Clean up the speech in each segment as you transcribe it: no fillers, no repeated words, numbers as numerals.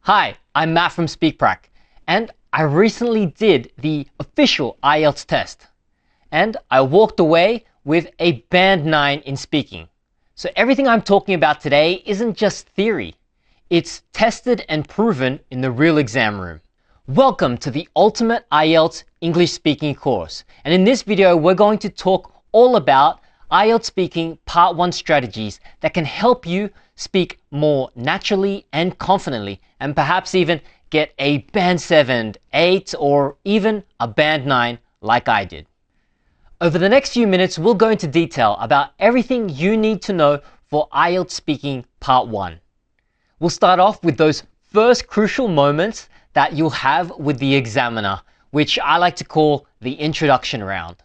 Hi, I'm Matt from SpeakPrac, and I recently did the official IELTS test, and I walked away with a Band 9 in speaking. So everything I'm talking about today isn't just theory, it's tested and proven in the real exam room. Welcome to the Ultimate IELTS English Speaking course, and in this video we're going to talk all about IELTS Speaking Part 1 strategies that can help you speak more naturally and confidently, and perhaps even get a Band 7, 8, or even a Band 9 like I did. Over the next few minutes, we'll go into detail about everything you need to know for IELTS Speaking Part 1. We'll start off with those first crucial moments that you'll have with the examiner, which I like to call the introduction round.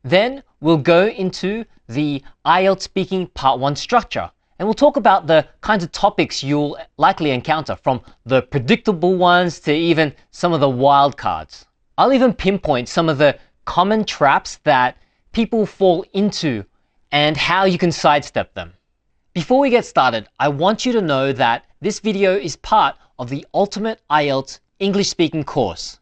Then we'll go into the IELTS Speaking Part 1 structure, and we'll talk about the kinds of topics you'll likely encounter, from the predictable ones to even some of the wild cards. I'll even pinpoint some of the common traps that people fall into and how you can sidestep them. Before we get started, I want you to know that this video is part of the Ultimate IELTS English Speaking course.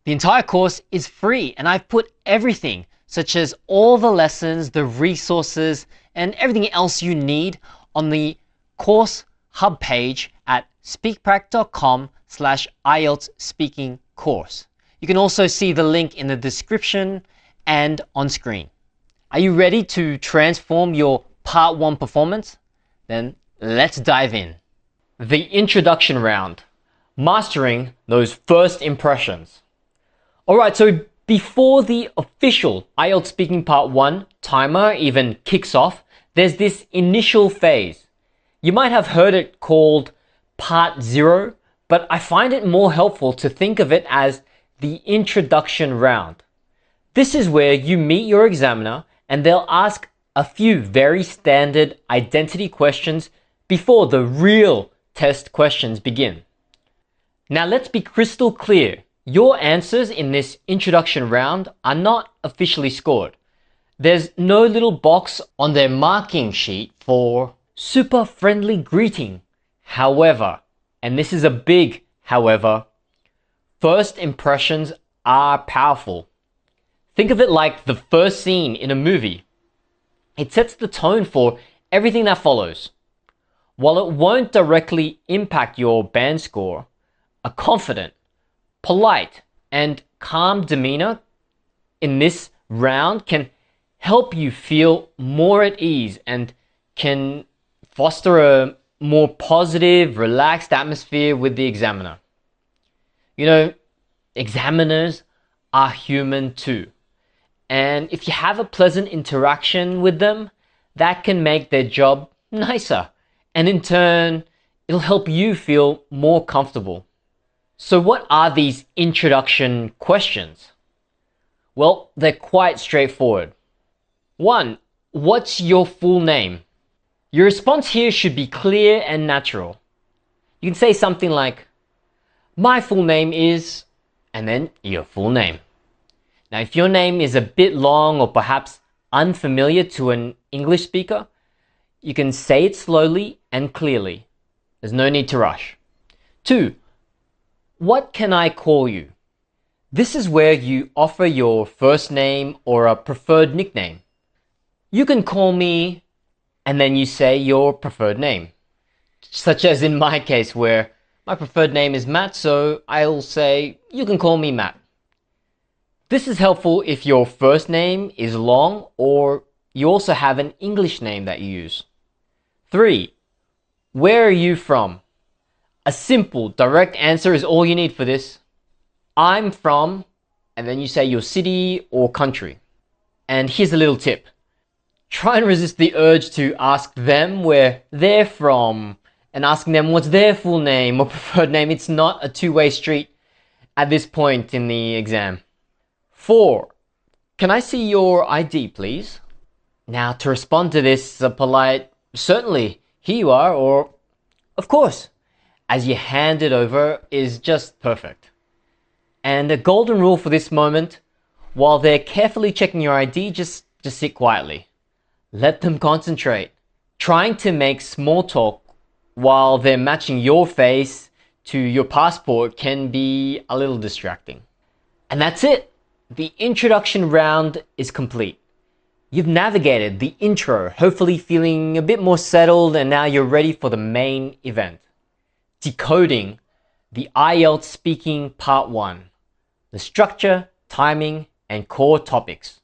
The entire course is free, and I've put everything, such as all the lessons, the resources, and everything else you need on the course hub page at speakprac.com/IELTS Speaking course. You can also see the link in the description and on screen. Are you ready to transform your Part 1 performance? Then let's dive in. The introduction round, mastering those first impressions. Alright, so before the official IELTS Speaking Part 1 timer even kicks off, there's this initial phase. You might have heard it called Part 0, but I find it more helpful to think of it as the introduction round. This is where you meet your examiner and they'll ask a few very standard identity questions before the real test questions begin. Now let's be crystal clear. Your answers in this introduction round are not officially scored. There's no little box on their marking sheet for super friendly greeting. However, and this is a big however, first impressions are powerful. Think of it like the first scene in a movie. It sets the tone for everything that follows. While it won't directly impact your band score, a confident, polite, and calm demeanor in this round can help you feel more at ease and can foster a more positive, relaxed atmosphere with the examiner. You know, examiners are human too. And if you have a pleasant interaction with them, that can make their job nicer. And in turn, it'll help you feel more comfortable. So what are these introduction questions? Well, they're quite straightforward. 1. What's your full name? Your response here should be clear and natural. You can say something like, my full name is, and then your full name. Now, if your name is a bit long or perhaps unfamiliar to an English speaker, you can say it slowly and clearly. There's no need to rush. 2. What can I call you? This is where you offer your first name or a preferred nickname. You can call me, and then you say your preferred name. Such as in my case, where my preferred name is Matt, so I'll say, you can call me Matt. This is helpful if your first name is long or you also have an English name that you use. 3. Where are you from? A simple, direct answer is all you need for this. I'm from, and then you say your city or country. And here's a little tip. Try and resist the urge to ask them where they're from and asking them what's their full name or preferred name. It's not a two-way street at this point in the exam. 4. Can I see your ID, please? Now, to respond to this, a polite, certainly, here you are, or of course, as you hand it over is just perfect. And a golden rule for this moment, while they're carefully checking your ID, just sit quietly. Let them concentrate. Trying to make small talk while they're matching your face to your passport can be a little distracting. And that's it. The introduction round is complete. You've navigated the intro, hopefully feeling a bit more settled, and now you're ready for the main event. Decoding the IELTS Speaking Part 1. The structure, timing, and core topics.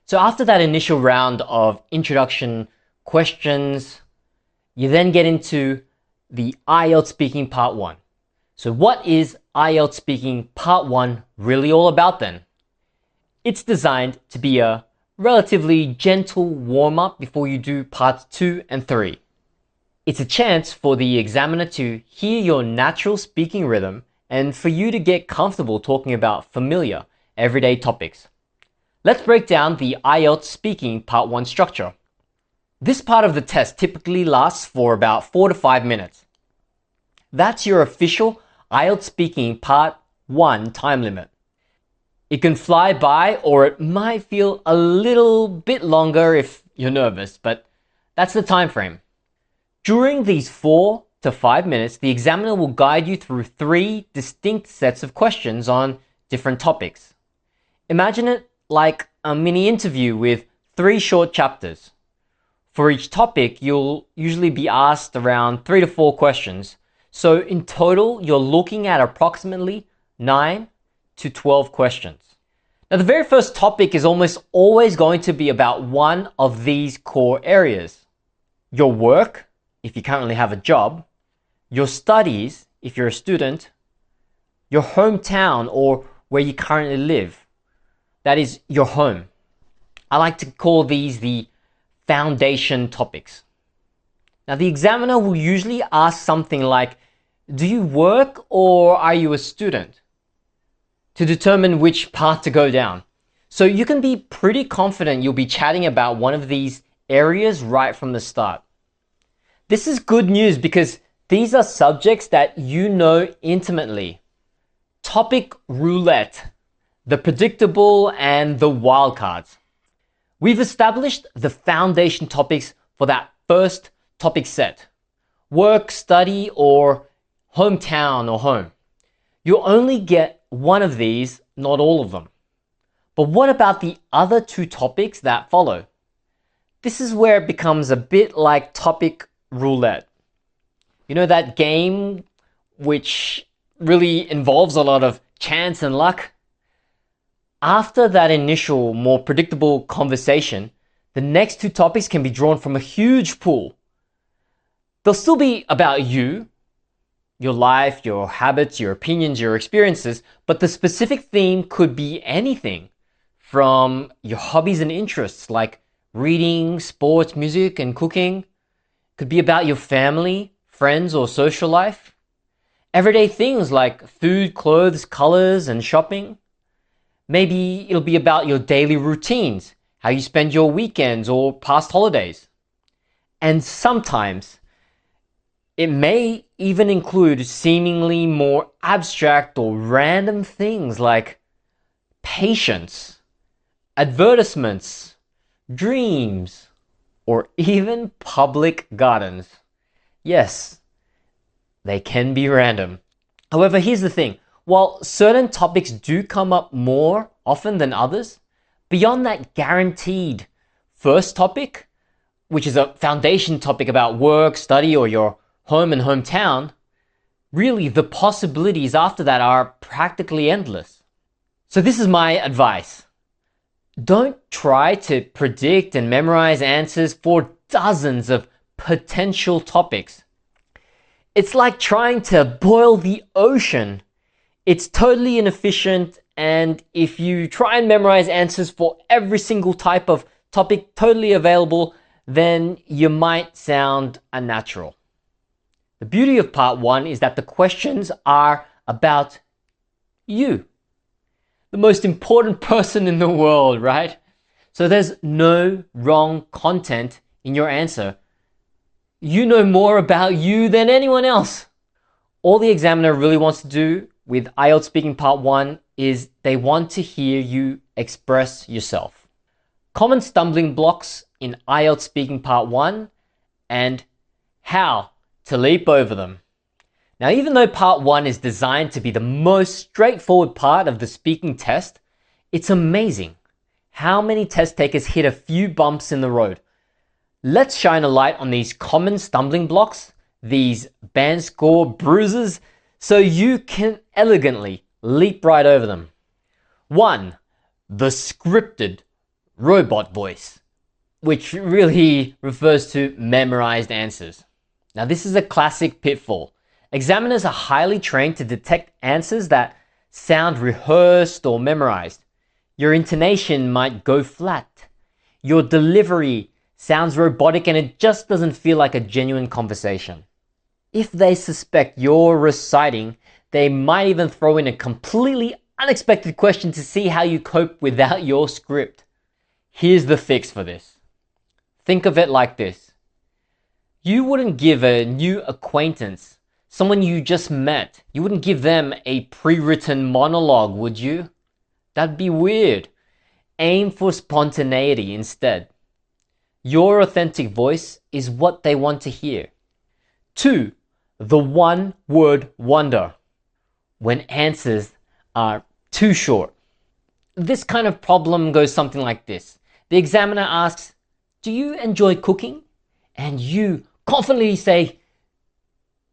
So after that initial round of introduction questions, you then get into the IELTS Speaking Part 1. So what is IELTS Speaking Part 1 really all about then? It's designed to be a relatively gentle warm-up before you do Parts 2 and 3. It's a chance for the examiner to hear your natural speaking rhythm and for you to get comfortable talking about familiar, everyday topics. Let's break down the IELTS Speaking Part 1 structure. This part of the test typically lasts for about 4 to 5 minutes. That's your official IELTS Speaking Part 1 time limit. It can fly by, or it might feel a little bit longer if you're nervous, but that's the time frame. During these 4 to 5 minutes, the examiner will guide you through 3 distinct sets of questions on different topics. Imagine it like a mini interview with 3 short chapters. For each topic, you'll usually be asked around 3 to 4 questions. So in total, you're looking at approximately 9 to 12 questions. Now, the very first topic is almost always going to be about one of these core areas. Your work, if you currently have a job, your studies, if you're a student, your hometown or where you currently live. That is your home. I like to call these the foundation topics. Now, the examiner will usually ask something like, do you work or are you a student? To determine which path to go down. So you can be pretty confident you'll be chatting about one of these areas right from the start. This is good news because these are subjects that you know intimately. Topic roulette, the predictable and the wildcards. We've established the foundation topics for that first topic set. Work, study, or hometown or home. You'll only get one of these, not all of them. But what about the other 2 topics that follow? This is where it becomes a bit like topic roulette. You know that game which really involves a lot of chance and luck? After that initial, more predictable conversation, the next 2 topics can be drawn from a huge pool. They'll still be about you, your life, your habits, your opinions, your experiences, but the specific theme could be anything from your hobbies and interests like reading, sports, music, and cooking. It could be about your family, friends, or social life. Everyday things like food, clothes, colors, and shopping. Maybe it'll be about your daily routines, how you spend your weekends or past holidays. And sometimes it may even include seemingly more abstract or random things like patience, advertisements, dreams, or even public gardens. Yes, they can be random. However, here's the thing. While certain topics do come up more often than others, beyond that guaranteed first topic, which is a foundation topic about work, study, or your home and hometown, really the possibilities after that are practically endless. So this is my advice. Don't try to predict and memorize answers for dozens of potential topics. It's like trying to boil the ocean. It's totally inefficient, and if you try and memorize answers for every single type of topic totally available, then you might sound unnatural. The beauty of part 1 is that the questions are about you, the most important person in the world, right? So there's no wrong content in your answer. You know more about you than anyone else. All the examiner really wants to do with IELTS Speaking Part 1 is they want to hear you express yourself. Common stumbling blocks in IELTS Speaking Part 1 and how to leap over them. Now, even though part 1 is designed to be the most straightforward part of the speaking test, it's amazing how many test takers hit a few bumps in the road. Let's shine a light on these common stumbling blocks, these band score bruises, so you can elegantly leap right over them. 1. The scripted robot voice, which really refers to memorized answers. Now, this is a classic pitfall. Examiners are highly trained to detect answers that sound rehearsed or memorized. Your intonation might go flat. Your delivery sounds robotic and it just doesn't feel like a genuine conversation. If they suspect you're reciting, they might even throw in a completely unexpected question to see how you cope without your script. Here's the fix for this. Think of it like this. You wouldn't give a new acquaintance, someone you just met, you wouldn't give them a pre-written monologue, would you? That'd be weird. Aim for spontaneity instead. Your authentic voice is what they want to hear. 2. The one-word wonder. When answers are too short. This kind of problem goes something like this. The examiner asks, "Do you enjoy cooking?" And you confidently say,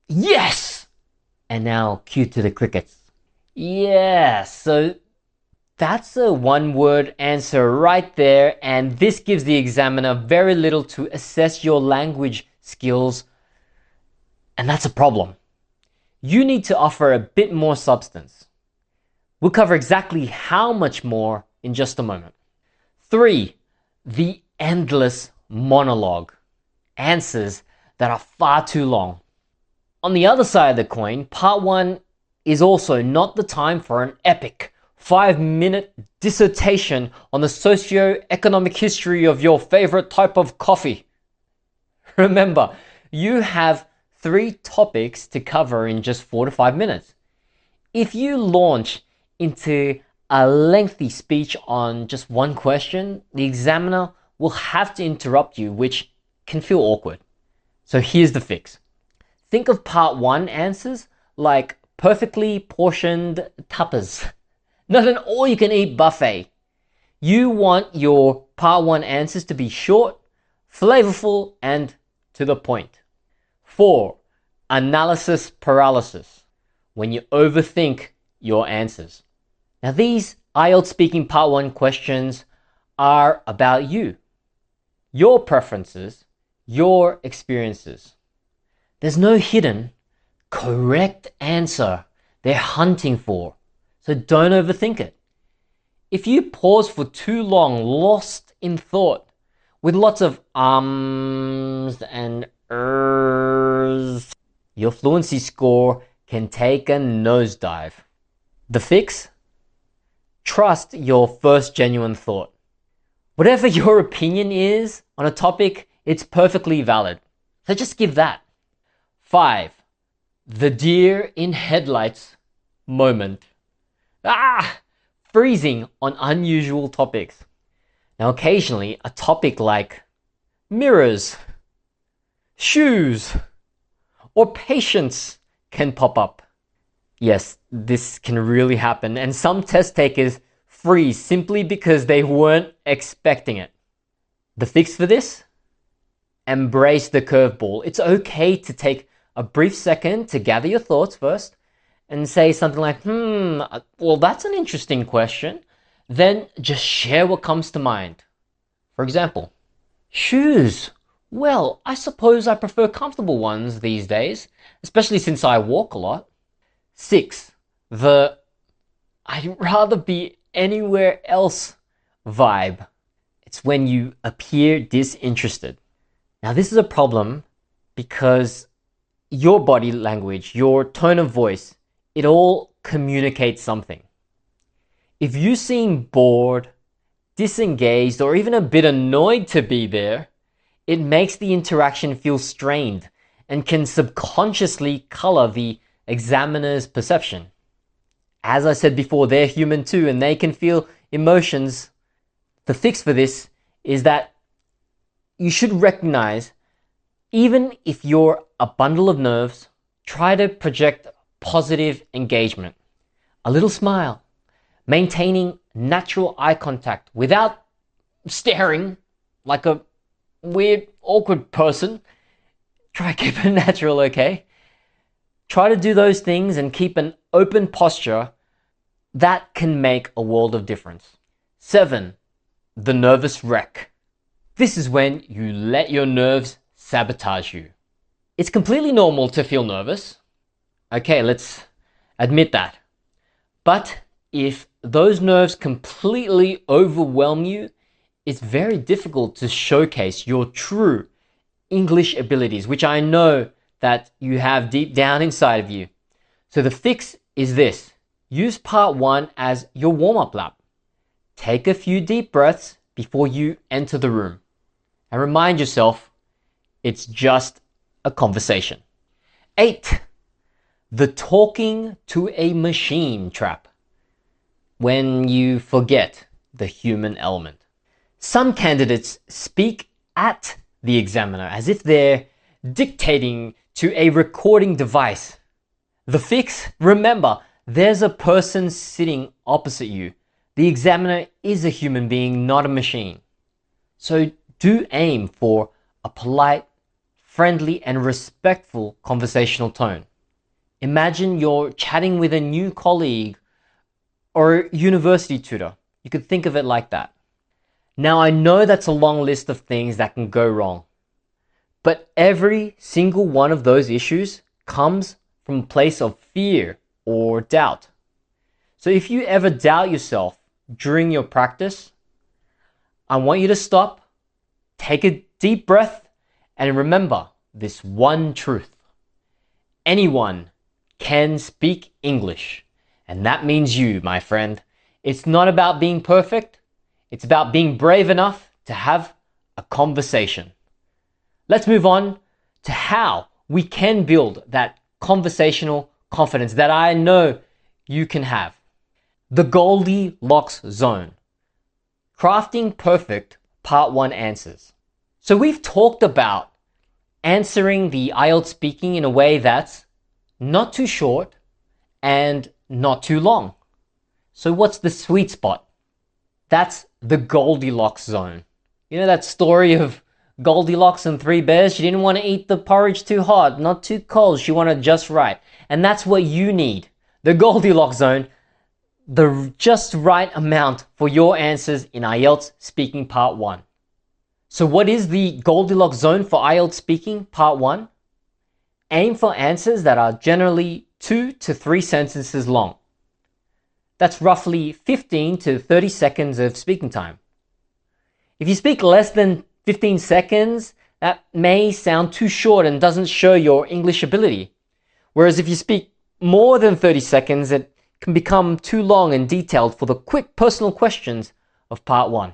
"Yes!" And now cue to the crickets. Yes, so that's a one-word answer right there, and this gives the examiner very little to assess your language skills, and that's a problem. You need to offer a bit more substance. We'll cover exactly how much more in just a moment. 3. The endless monologue. Answers that are far too long. On the other side of the coin, part 1 is also not the time for an epic 5-minute dissertation on the socio-economic history of your favorite type of coffee. Remember, you have 3 topics to cover in just 4 to 5 minutes. If you launch into a lengthy speech on just one question, the examiner will have to interrupt you, which can feel awkward. So here's the fix. Think of part 1 answers like perfectly portioned tapas, not an all-you-can-eat buffet. You want your part 1 answers to be short, flavorful, and to the point. 4. Analysis paralysis. When you overthink your answers. Now, these IELTS Speaking Part 1 questions are about you, your preferences, your experiences. There's no hidden, correct answer they're hunting for, so don't overthink it. If you pause for too long, lost in thought, with lots of ums and ers, your fluency score can take a nosedive. The fix? Trust your first genuine thought. Whatever your opinion is on a topic, it's perfectly valid. So just give that. 5. The deer in headlights moment. Freezing on unusual topics. Now, occasionally, a topic like mirrors, shoes, or patience can pop up. Yes, this can really happen, and some test takers freeze simply because they weren't expecting it. The fix for this? Embrace the curveball. It's okay to take a brief second to gather your thoughts first and say something like, well, that's an interesting question. Then just share what comes to mind. For example, shoes. Well, I suppose I prefer comfortable ones these days, especially since I walk a lot. 6. The I'd rather be anywhere else vibe. It's when you appear disinterested. Now, this is a problem because your body language, your tone of voice, it all communicates something. If you seem bored, disengaged, or even a bit annoyed to be there, it makes the interaction feel strained and can subconsciously color the examiner's perception. As I said before, they're human too, and they can feel emotions. The fix for this is that you should recognize, even if you're a bundle of nerves Try to project positive engagement, a little smile, maintaining natural eye contact without staring like a weird, awkward person. Try to keep it natural, okay? Try to do those things and keep an open posture. That can make a world of difference. 7, the nervous wreck. This is when you let your nerves sabotage you. It's completely normal to feel nervous. Okay, let's admit that. But if those nerves completely overwhelm you, it's very difficult to showcase your true English abilities, which I know that you have deep down inside of you. So the fix is this. Use part 1 as your warm-up lap. Take a few deep breaths before you enter the room. And remind yourself, it's just a conversation. 8, the talking to a machine trap. When you forget the human element. Some candidates speak at the examiner as if they're dictating to a recording device. The fix? Remember, there's a person sitting opposite you. The examiner is a human being, not a machine. So do aim for a polite, friendly, and respectful conversational tone. Imagine you're chatting with a new colleague or university tutor. You could think of it like that. Now, I know that's a long list of things that can go wrong, but every single one of those issues comes from a place of fear or doubt. So if you ever doubt yourself during your practice, I want you to stop, take a deep breath, and remember this one truth. Anyone can speak English, and that means you, my friend. It's not about being perfect. It's about being brave enough to have a conversation. Let's move on to how we can build that conversational confidence that I know you can have. The Goldilocks zone. Crafting perfect part 1 answers. So we've talked about answering the IELTS speaking in a way that's not too short and not too long. So what's the sweet spot? That's the Goldilocks zone. You know that story of Goldilocks and 3 bears? She didn't want to eat the porridge too hot, not too cold. She wanted just right. And that's what you need. The Goldilocks zone, the just right amount for your answers in IELTS Speaking Part 1. So what is the Goldilocks zone for IELTS Speaking Part 1? Aim for answers that are generally 2 to 3 sentences long. That's roughly 15 to 30 seconds of speaking time. If you speak less than 15 seconds, that may sound too short and doesn't show your English ability. Whereas if you speak more than 30 seconds, it can become too long and detailed for the quick personal questions of part 1.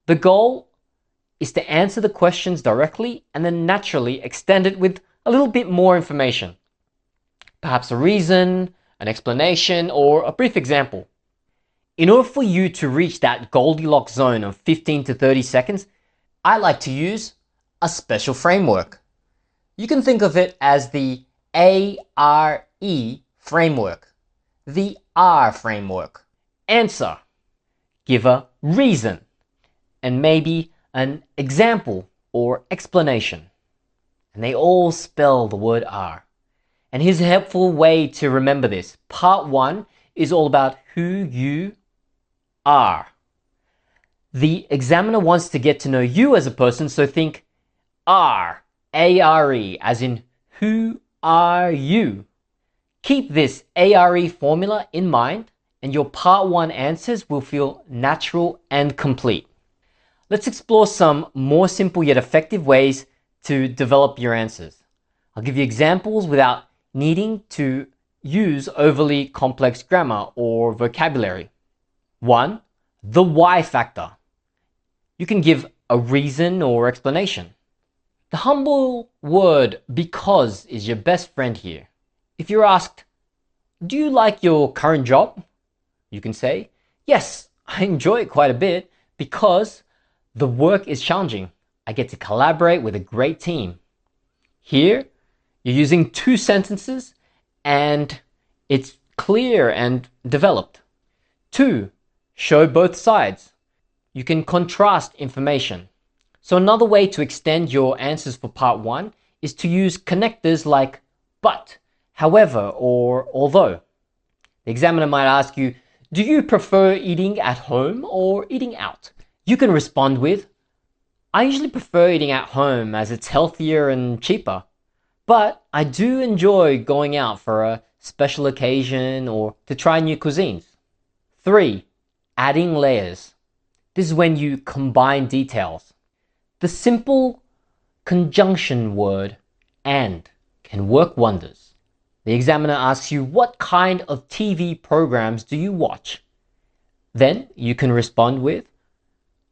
The goal is to answer the questions directly and then naturally extend it with a little bit more information. Perhaps a reason, an explanation, or a brief example. In order for you to reach that Goldilocks zone of 15 to 30 seconds, I like to use a special framework. You can think of it as the A.R.E. framework, the R framework. Answer, give a reason, and maybe an example or explanation. And they all spell the word R. And here's a helpful way to remember this. Part 1 is all about who you are. The examiner wants to get to know you as a person, so think R, A-R-E, as in who are you? Keep this A-R-E formula in mind, and your Part 1 answers will feel natural and complete. Let's explore some more simple yet effective ways to develop your answers. I'll give you examples without needing to use overly complex grammar or vocabulary. 1. The why factor. You can give a reason or explanation. The humble word because is your best friend here. If you're asked, do you like your current job? You can say, yes, I enjoy it quite a bit because the work is challenging. I get to collaborate with a great team. Here, You're using 2 sentences and it's clear and developed. 2, show both sides. You can contrast information. So another way to extend your answers for part 1 is to use connectors like but, however, or although. The examiner might ask you, do you prefer eating at home or eating out? You can respond with, I usually prefer eating at home as it's healthier and cheaper, but I do enjoy going out for a special occasion or to try new cuisines. 3, adding layers. This is when you combine details. The simple conjunction word and can work wonders. The examiner asks you, what kind of TV programs do you watch? Then you can respond with,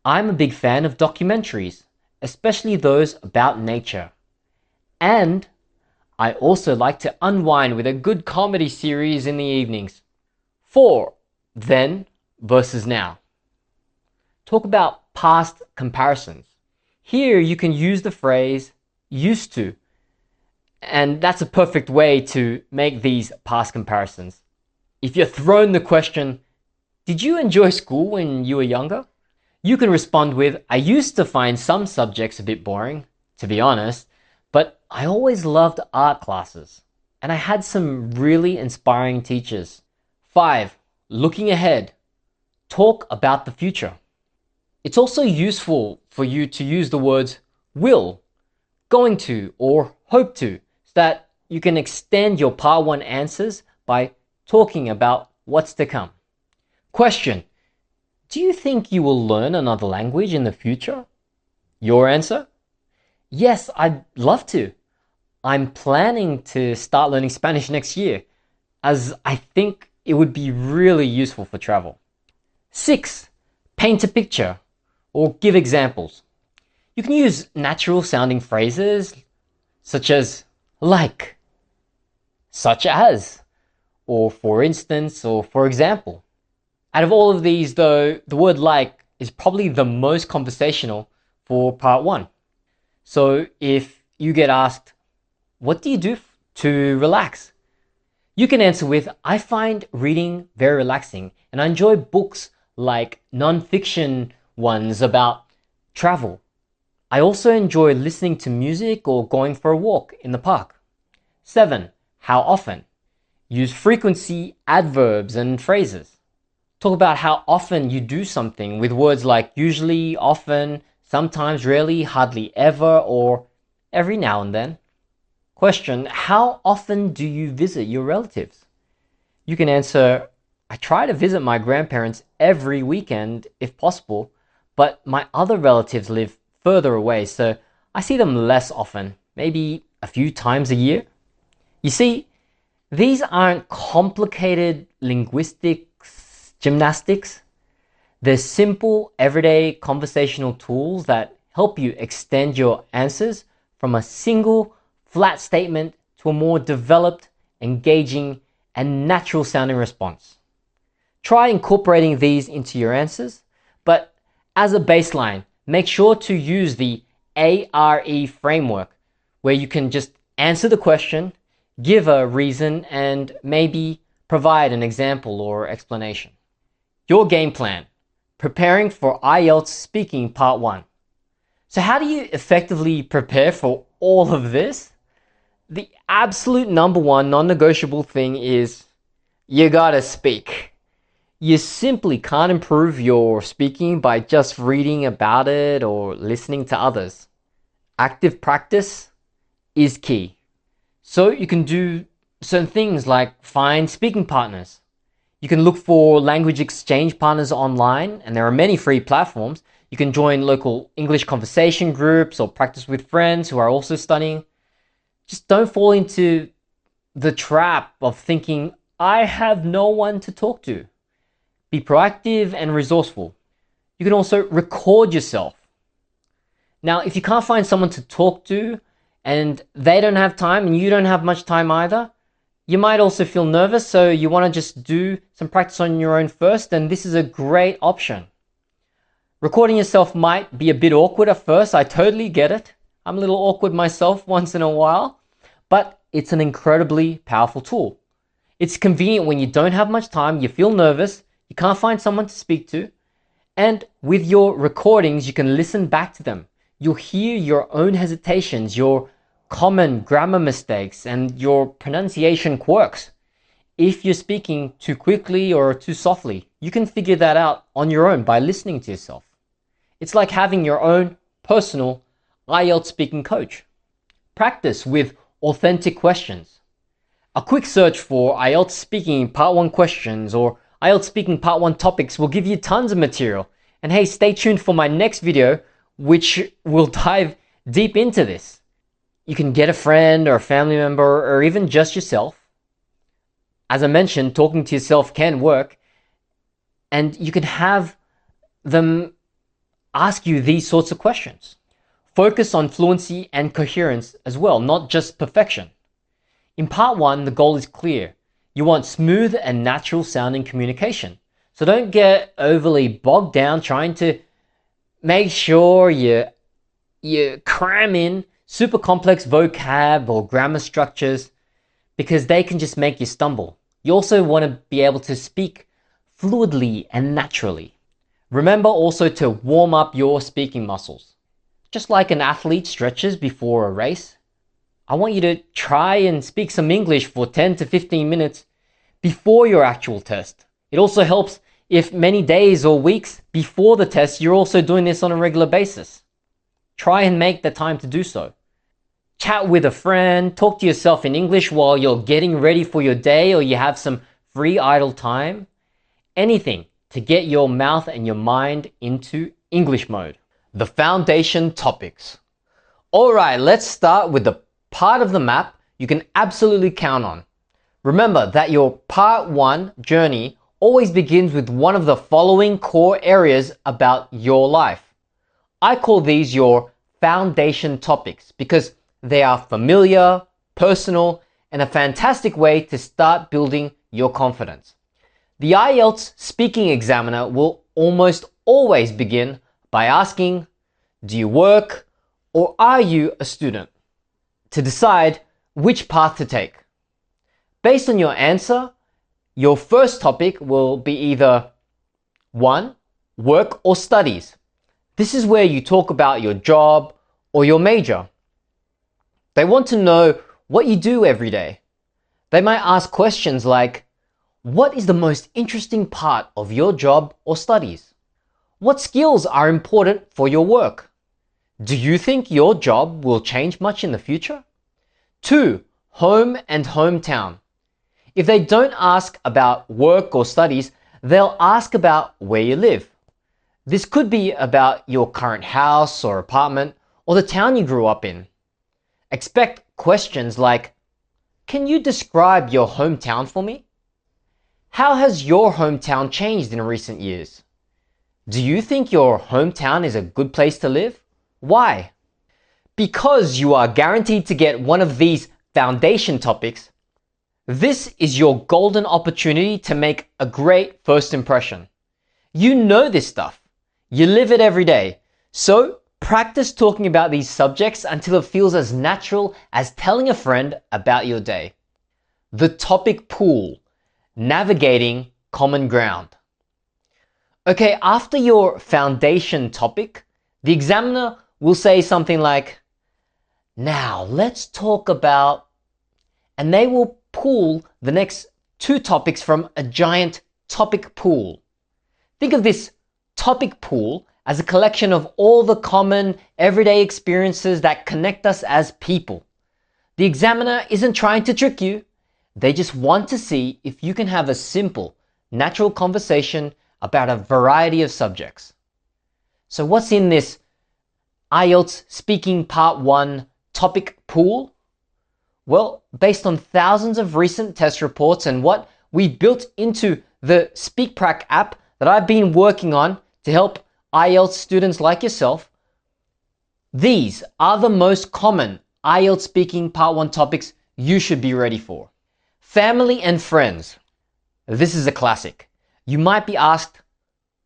I'm a big fan of documentaries, especially those about nature. And I also like to unwind with a good comedy series in the evenings. 4, then versus now. Talk about past comparisons. Here you can use the phrase used to, and that's a perfect way to make these past comparisons. If you're thrown the question, did you enjoy school when you were younger? You can respond with, I used to find some subjects a bit boring, to be honest, but I always loved art classes, and I had some really inspiring teachers. 5, looking ahead. Talk about the future. It's also useful for you to use the words will, going to, or hope to, so that you can extend your part 1 answers by talking about what's to come. Question, do you think you will learn another language in the future? Your answer? Yes, I'd love to. I'm planning to start learning Spanish next year, as I think it would be really useful for travel. 6, paint a picture or give examples. You can use natural sounding phrases such as like, such as, or for instance, or for example. Out of all of these though, the word like is probably the most conversational for part 1. So if you get asked, what do you do to relax? You can answer with, I find reading very relaxing and I enjoy books like non-fiction ones about travel. I also enjoy listening to music or going for a walk in the park. 7, how often? Use frequency adverbs and phrases. Talk about how often you do something with words like usually, often, sometimes, rarely, hardly ever, or every now and then. Question, how often do you visit your relatives? You can answer, I try to visit my grandparents every weekend if possible, but my other relatives live further away, so I see them less often, maybe a few times a year. You see, these aren't complicated linguistics gymnastics. They're simple, everyday conversational tools that help you extend your answers from a single flat statement to a more developed, engaging, and natural sounding response. Try incorporating these into your answers, but as a baseline, make sure to use the A.R.E. framework, where you can just answer the question, give a reason, and maybe provide an example or explanation. Your game plan, preparing for IELTS Speaking Part 1. So how do you effectively prepare for all of this? The absolute number 1 non-negotiable thing is you gotta speak. You simply can't improve your speaking by just reading about it or listening to others. Active practice is key. So you can do certain things like find speaking partners. You can look for language exchange partners online, and there are many free platforms. You can join local English conversation groups or practice with friends who are also studying. Just don't fall into the trap of thinking, I have no one to talk to. Be proactive and resourceful. You can also record yourself. Now, if you can't find someone to talk to and they don't have time and you don't have much time either, you might also feel nervous, so you want to just do some practice on your own first, and this is a great option. Recording yourself might be a bit awkward at first. I totally get it. I'm a little awkward myself once in a while, but it's an incredibly powerful tool. It's convenient when you don't have much time, you feel nervous, you can't find someone to speak to, and with your recordings, you can listen back to them. You'll hear your own hesitations, your common grammar mistakes, and your pronunciation quirks. If you're speaking too quickly or too softly, you can figure that out on your own by listening to yourself. It's like having your own personal IELTS speaking coach. Practice with authentic questions. A quick search for IELTS Speaking Part 1 questions or IELTS Speaking Part 1 topics will give you tons of material. And hey, stay tuned for my next video, which will dive deep into this. You can get a friend or a family member or even just yourself. As I mentioned, talking to yourself can work, and you can have them ask you these sorts of questions. Focus on fluency and coherence as well, not just perfection. In part 1, the goal is clear. You want smooth and natural sounding communication. So don't get overly bogged down trying to make sure you cram in super complex vocab or grammar structures, because they can just make you stumble. You also want to be able to speak fluidly and naturally. Remember also to warm up your speaking muscles. Just like an athlete stretches before a race, I want you to try and speak some English for 10 to 15 minutes before your actual test. It also helps if many days or weeks before the test you're also doing this on a regular basis. Try and make the time to do so. Chat with a friend, talk to yourself in English while you're getting ready for your day or you have some free idle time. Anything to get your mouth and your mind into English mode. The foundation topics. Alright, let's start with the part of the map you can absolutely count on. Remember that your part 1 journey always begins with one of the following core areas about your life. I call these your foundation topics because they are familiar, personal, and a fantastic way to start building your confidence. The IELTS speaking examiner will almost always begin by asking, do you work or are you a student? To decide which path to take. Based on your answer, your first topic will be either 1. Work or studies. This is where you talk about your job or your major. They want to know what you do every day. They might ask questions like, what is the most interesting part of your job or studies? What skills are important for your work? Do you think your job will change much in the future? 2. Home and hometown. If they don't ask about work or studies, they'll ask about where you live. This could be about your current house or apartment or the town you grew up in. Expect questions like, can you describe your hometown for me? How has your hometown changed in recent years? Do you think your hometown is a good place to live? Why? Because you are guaranteed to get one of these foundation topics, this is your golden opportunity to make a great first impression. You know this stuff. You live it every day. So practice talking about these subjects until it feels as natural as telling a friend about your day. The topic pool, navigating common ground. Okay, after your foundation topic, the examiner will say something like, now let's talk about, and they will pull the next 2 topics from a giant topic pool. Think of this topic pool as a collection of all the common everyday experiences that connect us as people. The examiner isn't trying to trick you. They just want to see if you can have a simple, natural conversation about a variety of subjects. So what's in this IELTS Speaking Part 1 topic pool? Well, based on thousands of recent test reports and what we built into the SpeakPrac app that I've been working on to help IELTS students like yourself, these are the most common IELTS Speaking Part 1 topics you should be ready for. Family and friends. This is a classic. You might be asked,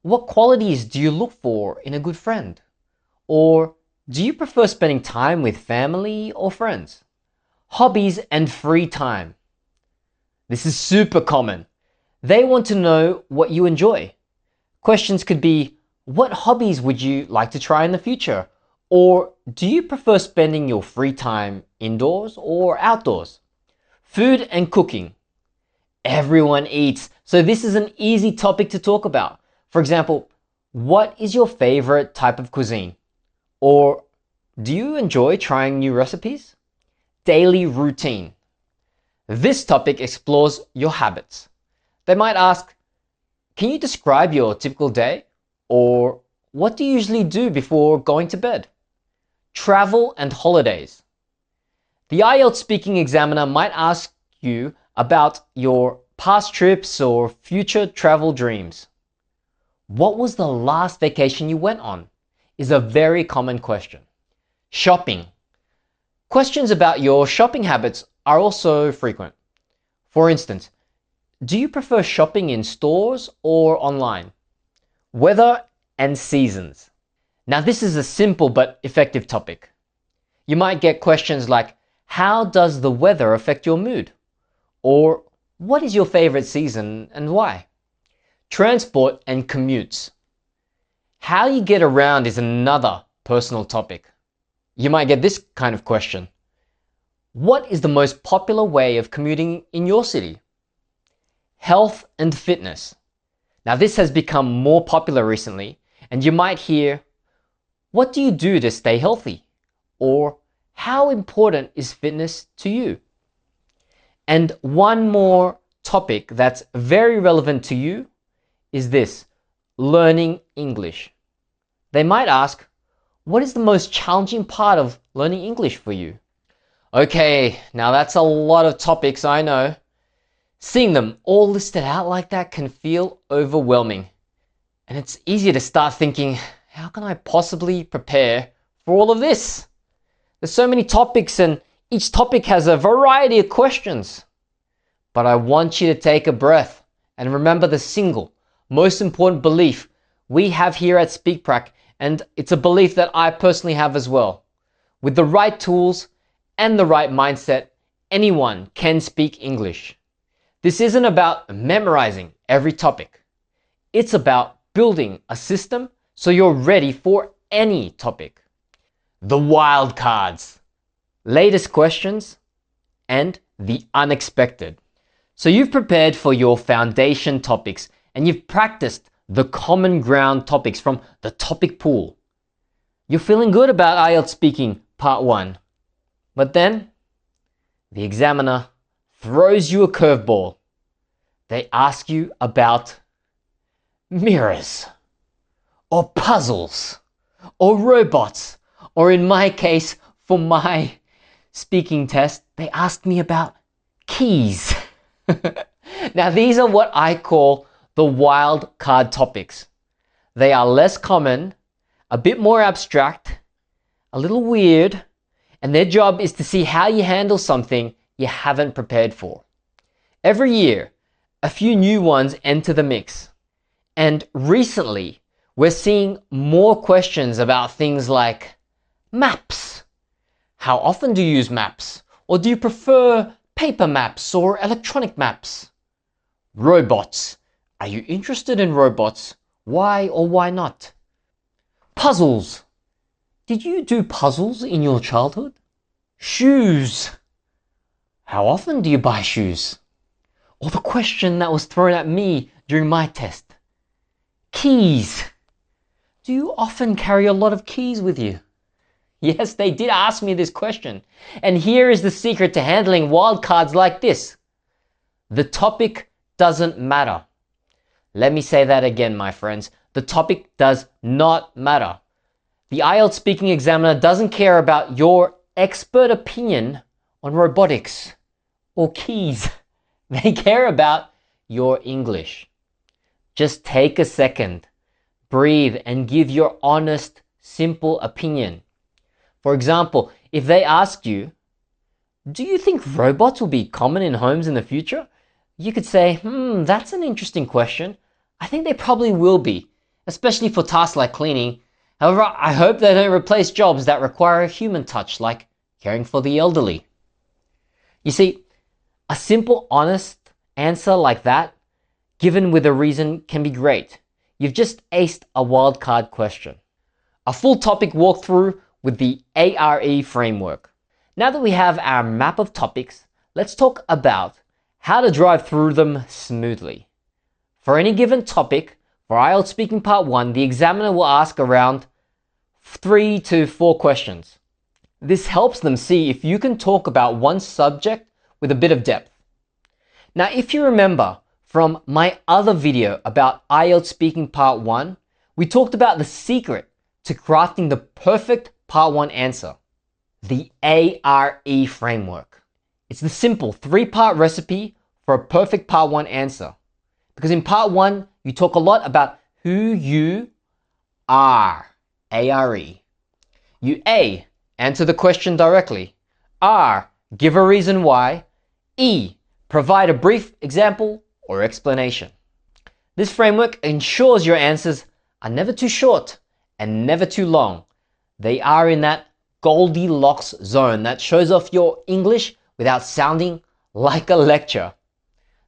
what qualities do you look for in a good friend? Or do you prefer spending time with family or friends? hobbies and free time. This is super common. They want to know what you enjoy. Questions could be, what hobbies would you like to try in the future? Or do you prefer spending your free time indoors or outdoors? Food and cooking. Everyone eats, so this is an easy topic to talk about. For example, what is your favorite type of cuisine? Or do you enjoy trying new recipes? Daily routine. This topic explores your habits. They might ask, can you describe your typical day? Or what do you usually do before going to bed? Travel and holidays. The IELTS speaking examiner might ask you about your past trips or future travel dreams. What was the last vacation you went on? Is a very common question. Shopping. Questions about your shopping habits are also frequent. For instance, do you prefer shopping in stores or online? Weather and seasons. Now this is a simple but effective topic. You might get questions like, how does the weather affect your mood? Or what is your favorite season and why? Transport and commutes. How you get around is another personal topic. You might get this kind of question. What is the most popular way of commuting in your city? Health and fitness. Now this has become more popular recently, and you might hear, what do you do to stay healthy? Or how important is fitness to you? And one more topic that's very relevant to you is this, learning English. They might ask, what is the most challenging part of learning English for you? Okay, now that's a lot of topics, I know. Seeing them all listed out like that can feel overwhelming. And it's easy to start thinking, how can I possibly prepare for all of this? There's so many topics and each topic has a variety of questions. But I want you to take a breath and remember the single most important belief we have here at SpeakPrac, and it's a belief that I personally have as well. With the right tools and the right mindset, anyone can speak English. This isn't about memorizing every topic. It's about building a system so you're ready for any topic. The wildcards, latest questions, and the unexpected. So you've prepared for your foundation topics and you've practiced the common ground topics from the topic pool. You're feeling good about IELTS speaking part 1. But then the examiner throws you a curveball. They ask you about mirrors, or puzzles, or robots, or in my case, for my speaking test, they asked me about keys. Now these are what I call the wild card topics. They are less common, a bit more abstract, a little weird, and their job is to see how you handle something you haven't prepared for. Every year, a few new ones enter the mix. And recently, we're seeing more questions about things like maps. How often do you use maps? Or do you prefer paper maps or electronic maps? Robots. Are you interested in robots? Why or why not? Puzzles. Did you do puzzles in your childhood? Shoes. How often do you buy shoes? Or the question that was thrown at me during my test. Keys. Do you often carry a lot of keys with you? Yes, they did ask me this question. And here is the secret to handling wildcards like this. The topic doesn't matter. Let me say that again, my friends. The topic does not matter. The IELTS speaking examiner doesn't care about your expert opinion on robotics or keys. They care about your English. Just take a second, breathe, and give your honest, simple opinion. For example, if they asked you, do you think robots will be common in homes in the future? You could say, that's an interesting question. I think they probably will be, especially for tasks like cleaning. However, I hope they don't replace jobs that require a human touch, like caring for the elderly. You see, a simple, honest answer like that, given with a reason, can be great. You've just aced a wildcard question. A full topic walkthrough with the A.R.E. framework. Now that we have our map of topics, let's talk about how to drive through them smoothly. For any given topic, for IELTS Speaking Part 1, the examiner will ask around 3 to 4 questions. This helps them see if you can talk about one subject with a bit of depth. Now, if you remember from my other video about IELTS Speaking Part 1, we talked about the secret to crafting the perfect Part 1 answer, the A.R.E. framework. It's the simple 3-part recipe for a perfect Part 1 answer. Because in Part 1, you talk a lot about who you are, A.R.E. You A, answer the question directly. R, give a reason why. E, provide a brief example or explanation. This framework ensures your answers are never too short and never too long. They are in that Goldilocks zone that shows off your English without sounding like a lecture.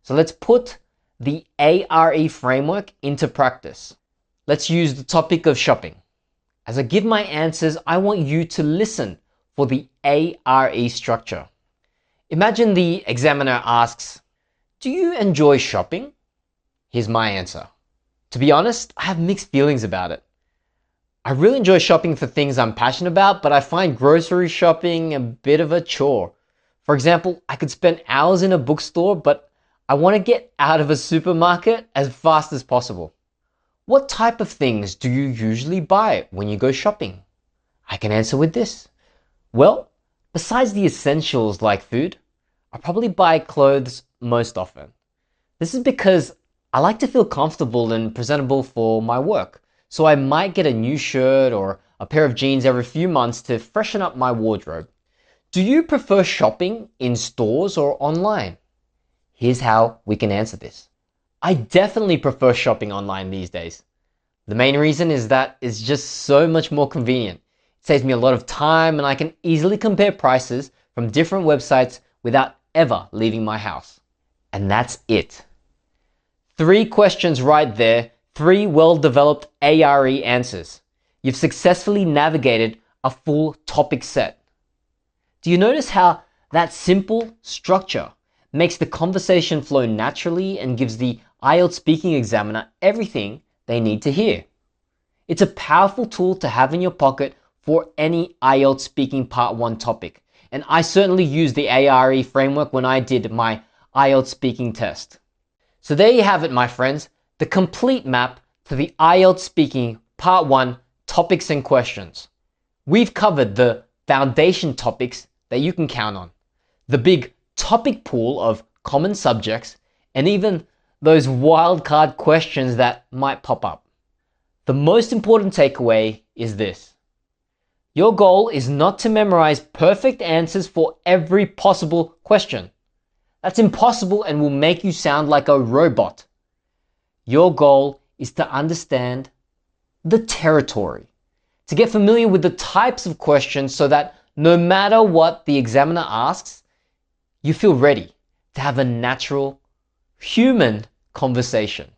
So let's put the A.R.E. framework into practice. Let's use the topic of shopping. As I give my answers, I want you to listen for the A.R.E. structure. Imagine the examiner asks, "Do you enjoy shopping?" Here's my answer. To be honest, I have mixed feelings about it. I really enjoy shopping for things I'm passionate about, but I find grocery shopping a bit of a chore. For example, I could spend hours in a bookstore, but I want to get out of a supermarket as fast as possible. What type of things do you usually buy when you go shopping? I can answer with this. Well, besides the essentials like food, I probably buy clothes most often. This is because I like to feel comfortable and presentable for my work, so I might get a new shirt or a pair of jeans every few months to freshen up my wardrobe. Do you prefer shopping in stores or online? Here's how we can answer this. I definitely prefer shopping online these days. The main reason is that it's just so much more convenient. It saves me a lot of time and I can easily compare prices from different websites without ever leaving my house. And that's it. 3 questions right there, 3 well-developed A.R.E. answers. You've successfully navigated a full topic set. Do you notice how that simple structure makes the conversation flow naturally and gives the IELTS speaking examiner everything they need to hear? It's a powerful tool to have in your pocket for any IELTS speaking Part 1 topic. And I certainly used the A.R.E. framework when I did my IELTS speaking test. So there you have it, my friends, the complete map to the IELTS speaking Part 1 topics and questions. We've covered the foundation topics that you can count on, the big topic pool of common subjects, and even those wildcard questions that might pop up. The most important takeaway is this. Your goal is not to memorize perfect answers for every possible question. That's impossible and will make you sound like a robot. Your goal is to understand the territory, to get familiar with the types of questions so that no matter what the examiner asks, you feel ready to have a natural, human conversation.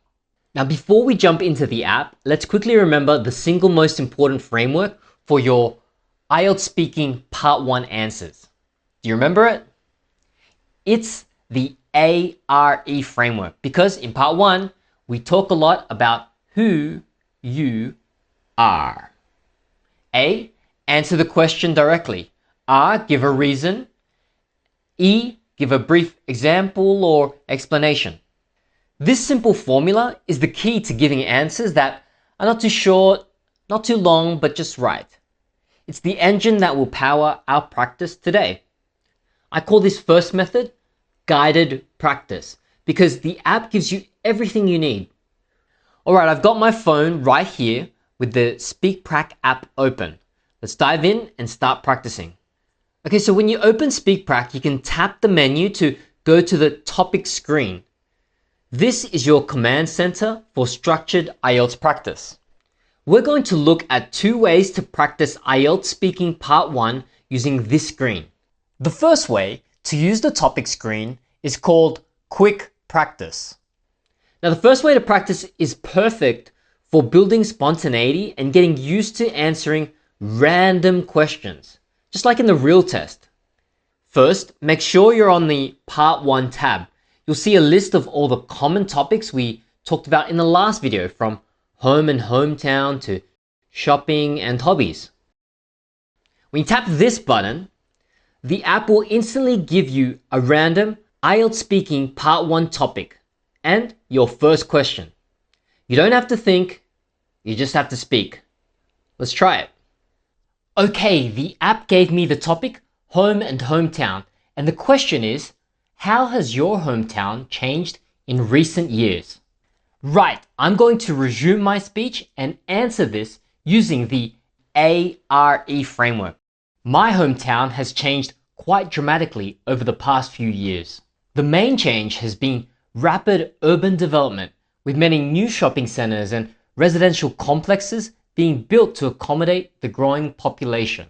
Now, before we jump into the app, let's quickly remember the single most important framework for your IELTS speaking Part 1 answers. Do you remember it? It's the A.R.E. framework, because in Part 1, we talk a lot about who you are. A, answer the question directly. R, give a reason. E, give a brief example or explanation. This simple formula is the key to giving answers that are not too short, not too long, but just right. It's the engine that will power our practice today. I call this first method guided practice because the app gives you everything you need. All right, I've got my phone right here with the SpeakPrac app open. Let's dive in and start practicing. Okay, so when you open SpeakPrac, you can tap the menu to go to the topic screen. This is your command center for structured IELTS practice. We're going to look at 2 ways to practice IELTS speaking Part 1 using this screen. The first way to use the topic screen is called quick practice. Now, the first way to practice is perfect for building spontaneity and getting used to answering random questions, just like in the real test. First, make sure you're on the Part 1 tab. You'll see a list of all the common topics we talked about in the last video, from home and hometown to shopping and hobbies. When you tap this button, the app will instantly give you a random IELTS Speaking Part 1 topic and your first question. You don't have to think, you just have to speak. Let's try it. Okay, the app gave me the topic home and hometown, and the question is, how has your hometown changed in recent years? Right, I'm going to resume my speech and answer this using the A.R.E. framework. My hometown has changed quite dramatically over the past few years. The main change has been rapid urban development, with many new shopping centers and residential complexes being built to accommodate the growing population.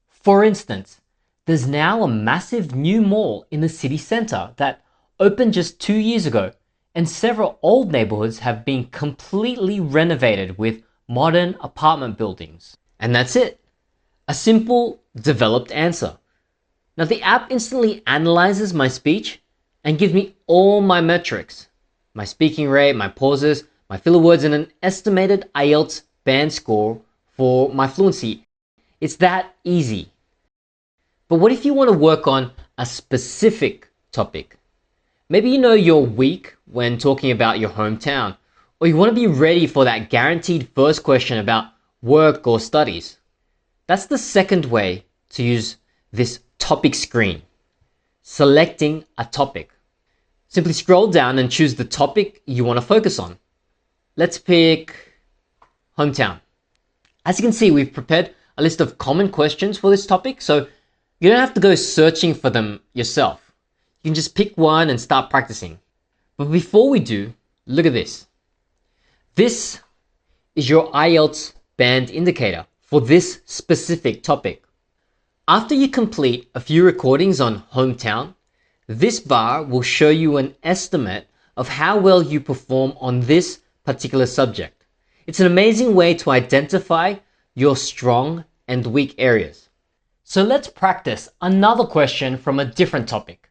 For instance, there's now a massive new mall in the city center that opened just 2 years ago, and several old neighborhoods have been completely renovated with modern apartment buildings. And that's it. A simple, developed answer. Now, the app instantly analyzes my speech and gives me all my metrics: my speaking rate, my pauses, my filler words, and an estimated IELTS band score for my fluency. It's that easy. But what if you want to work on a specific topic? Maybe you know you're weak when talking about your hometown, or you want to be ready for that guaranteed first question about work or studies. That's the second way to use this topic screen: selecting a topic. Simply scroll down and choose the topic you want to focus on. Let's pick hometown. As you can see, we've prepared a list of common questions for this topic, so you don't have to go searching for them yourself. You can just pick one and start practicing. But before we do, look at this. This is your IELTS band indicator for this specific topic. After you complete a few recordings on hometown, this bar will show you an estimate of how well you perform on this particular subject. It's an amazing way to identify your strong and weak areas. So let's practice another question from a different topic.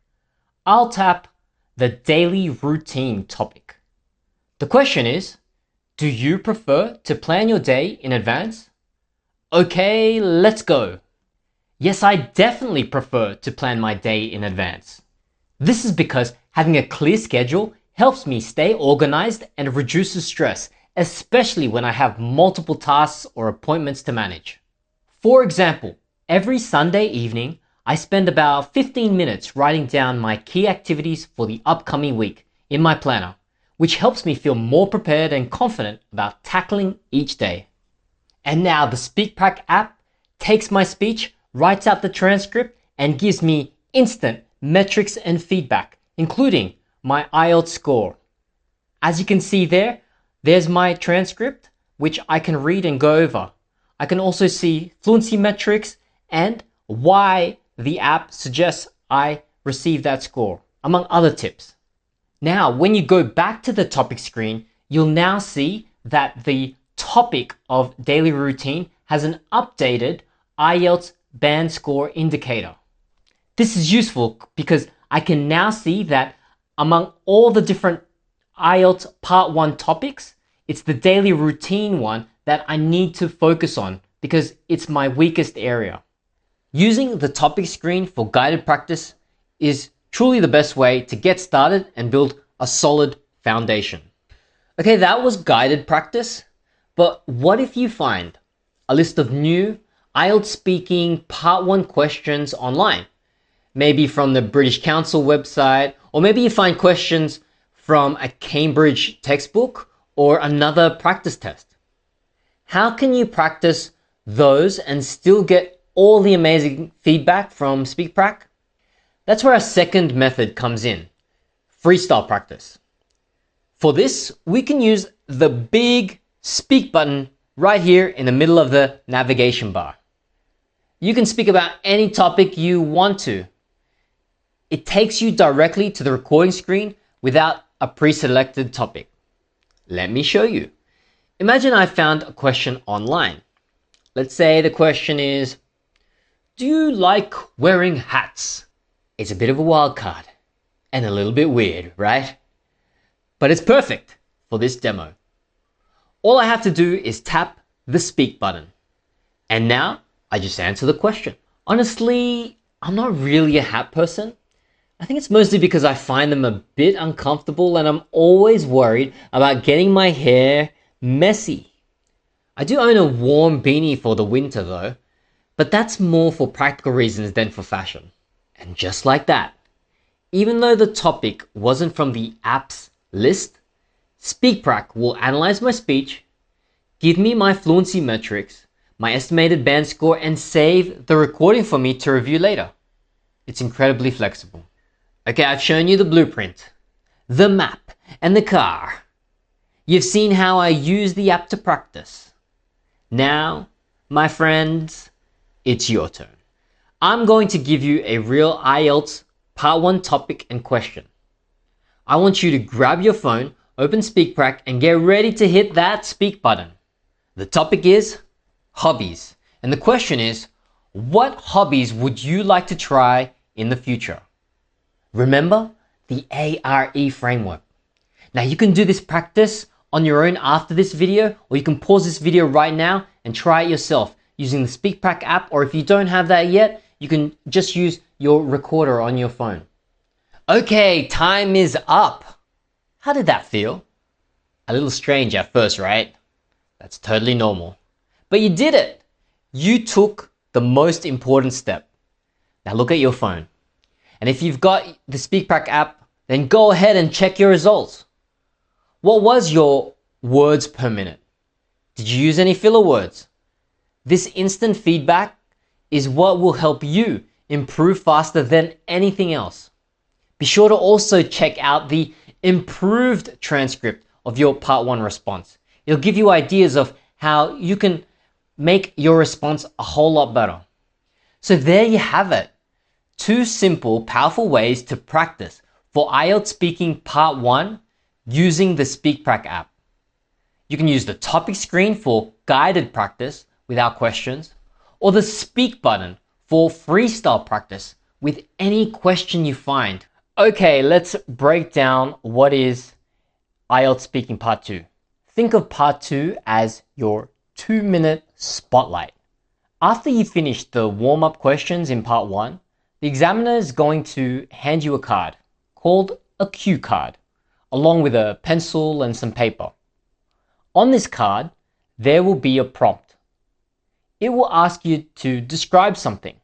I'll tap the daily routine topic. The question is, do you prefer to plan your day in advance? Okay, let's go. Yes, I definitely prefer to plan my day in advance. This is because having a clear schedule helps me stay organized and reduces stress, especially when I have multiple tasks or appointments to manage. For example, every Sunday evening, I spend about 15 minutes writing down my key activities for the upcoming week in my planner, which helps me feel more prepared and confident about tackling each day. And now the SpeakPrac app takes my speech, writes out the transcript, and gives me instant metrics and feedback, including my IELTS score. As you can see there's my transcript, which I can read and go over. I can also see fluency metrics and why the app suggests I receive that score, among other tips. Now, when you go back to the topic screen, you'll now see that the topic of daily routine has an updated IELTS band score indicator. This is useful because I can now see that among all the different IELTS Part 1 topics, it's the daily routine one that I need to focus on because it's my weakest area. Using the topic screen for guided practice is truly the best way to get started and build a solid foundation. Okay, that was guided practice, but what if you find a list of new IELTS Speaking Part 1 questions online? Maybe from the British Council website, or maybe you find questions from a Cambridge textbook or another practice test. How can you practice those and still get all the amazing feedback from SpeakPrac? That's where our second method comes in, freestyle practice. For this, we can use the big speak button right here in the middle of the navigation bar. You can speak about any topic you want to. it takes you directly to the recording screen without a pre-selected topic. Let me show you. Imagine I found a question online. Let's say the question is, do you like wearing hats? It's a bit of a wild card and a little bit weird, right? But it's perfect for this demo. All I have to do is tap the speak button. And now I just answer the question. Honestly, I'm not really a hat person. I think it's mostly because I find them a bit uncomfortable and I'm always worried about getting my hair messy. I do own a warm beanie for the winter though, but that's more for practical reasons than for fashion. And just like that, even though the topic wasn't from the app's list, SpeakPrac will analyze my speech, give me my fluency metrics, my estimated band score, and save the recording for me to review later. It's incredibly flexible. Okay, I've shown you the blueprint, the map, and the car. You've seen how I use the app to practice. Now, my friends, it's your turn. I'm going to give you a real IELTS Part 1 topic and question. I want you to grab your phone, open SpeakPrac, and get ready to hit that speak button. The topic is hobbies, and the question is, what hobbies would you like to try in the future? Remember the A.R.E framework. Now you can do this practice on your own after this video, or you can pause this video right now and try it yourself using the SpeakPrac app, or if you don't have that yet, you can just use your recorder on your phone. Okay, time is up. How did that feel? A little strange at first, right? That's totally normal. But you did it. You took the most important step. Now look at your phone. And if you've got the SpeakPrac app, then go ahead and check your results. What was your words per minute? Did you use any filler words? This instant feedback is what will help you improve faster than anything else. Be sure to also check out the improved transcript of your Part 1 response. It'll give you ideas of how you can make your response a whole lot better. So there you have it. 2 simple, powerful ways to practice for IELTS Speaking Part 1 using the SpeakPrac app. You can use the topic screen for guided practice without questions, or the speak button for freestyle practice with any question you find. Okay, let's break down what is IELTS Speaking Part 2. Think of Part 2 as your 2-minute spotlight. After you finish the warm-up questions in Part 1, the examiner is going to hand you a card called a cue card, along with a pencil and some paper. On this card, there will be a prompt. It will ask you to describe something,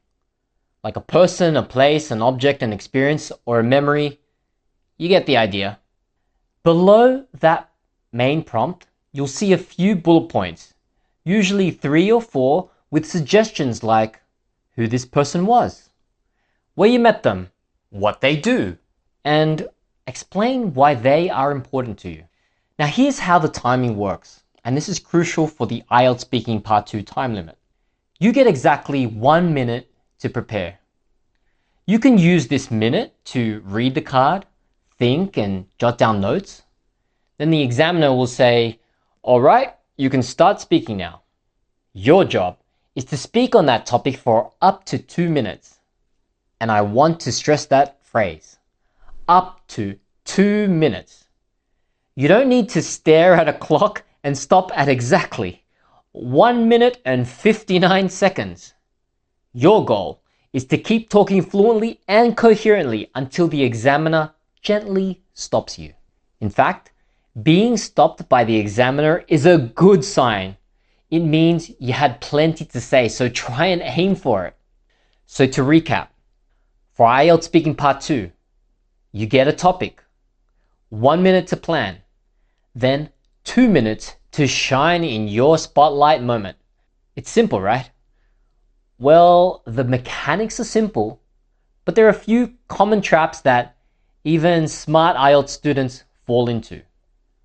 like a person, a place, an object, an experience, or a memory. You get the idea. Below that main prompt, you'll see a few bullet points, usually 3 or 4, with suggestions like who this person was, where you met them, what they do, and explain why they are important to you. Now here's how the timing works, and this is crucial for the IELTS Speaking Part 2 time limit. You get exactly 1 minute to prepare. You can use this minute to read the card, think, and jot down notes. Then the examiner will say, all right, you can start speaking now. Your job is to speak on that topic for up to 2 minutes. And I want to stress that phrase, up to 2 minutes. You don't need to stare at a clock and stop at exactly 1 minute and 59 seconds. Your goal is to keep talking fluently and coherently until the examiner gently stops you. In fact, being stopped by the examiner is a good sign. It means you had plenty to say, so try and aim for it. So to recap, for IELTS Speaking Part 2, you get a topic, 1 minute to plan, then 2 minutes to shine in your spotlight moment. It's simple, right? Well, the mechanics are simple, but there are a few common traps that even smart IELTS students fall into.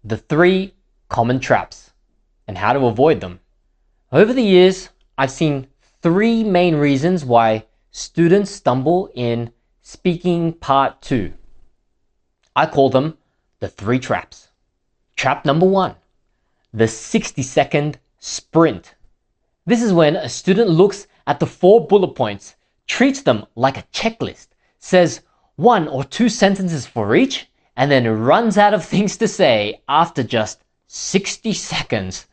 The 3 common traps and how to avoid them. Over the years, I've seen 3 main reasons why students stumble in Speaking Part 2. I call them the 3 traps. Trap number 1, the 60-second sprint. This is when a student looks at the 4 bullet points, treats them like a checklist, says 1 or 2 sentences for each, and then runs out of things to say after just 60 seconds.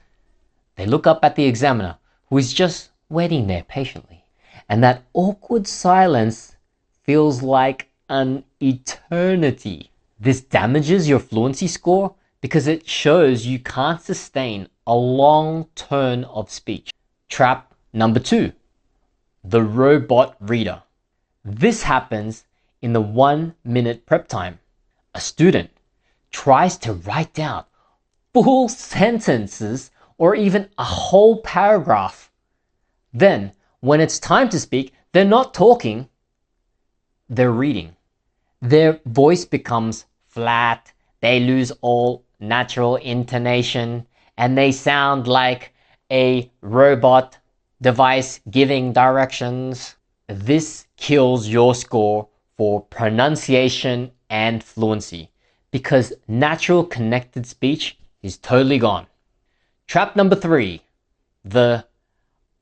They look up at the examiner, who is just waiting there patiently, and that awkward silence feels like an eternity. This damages your fluency score because it shows you can't sustain a long turn of speech. Trap number 2, the robot reader. This happens in the 1-minute prep time. A student tries to write down full sentences or even a whole paragraph. Then, when it's time to speak, they're not talking, they're reading. Their voice becomes flat, they lose all natural intonation, and they sound like a robot device giving directions. This kills your score for pronunciation and fluency because natural connected speech is totally gone. Trap number 3, the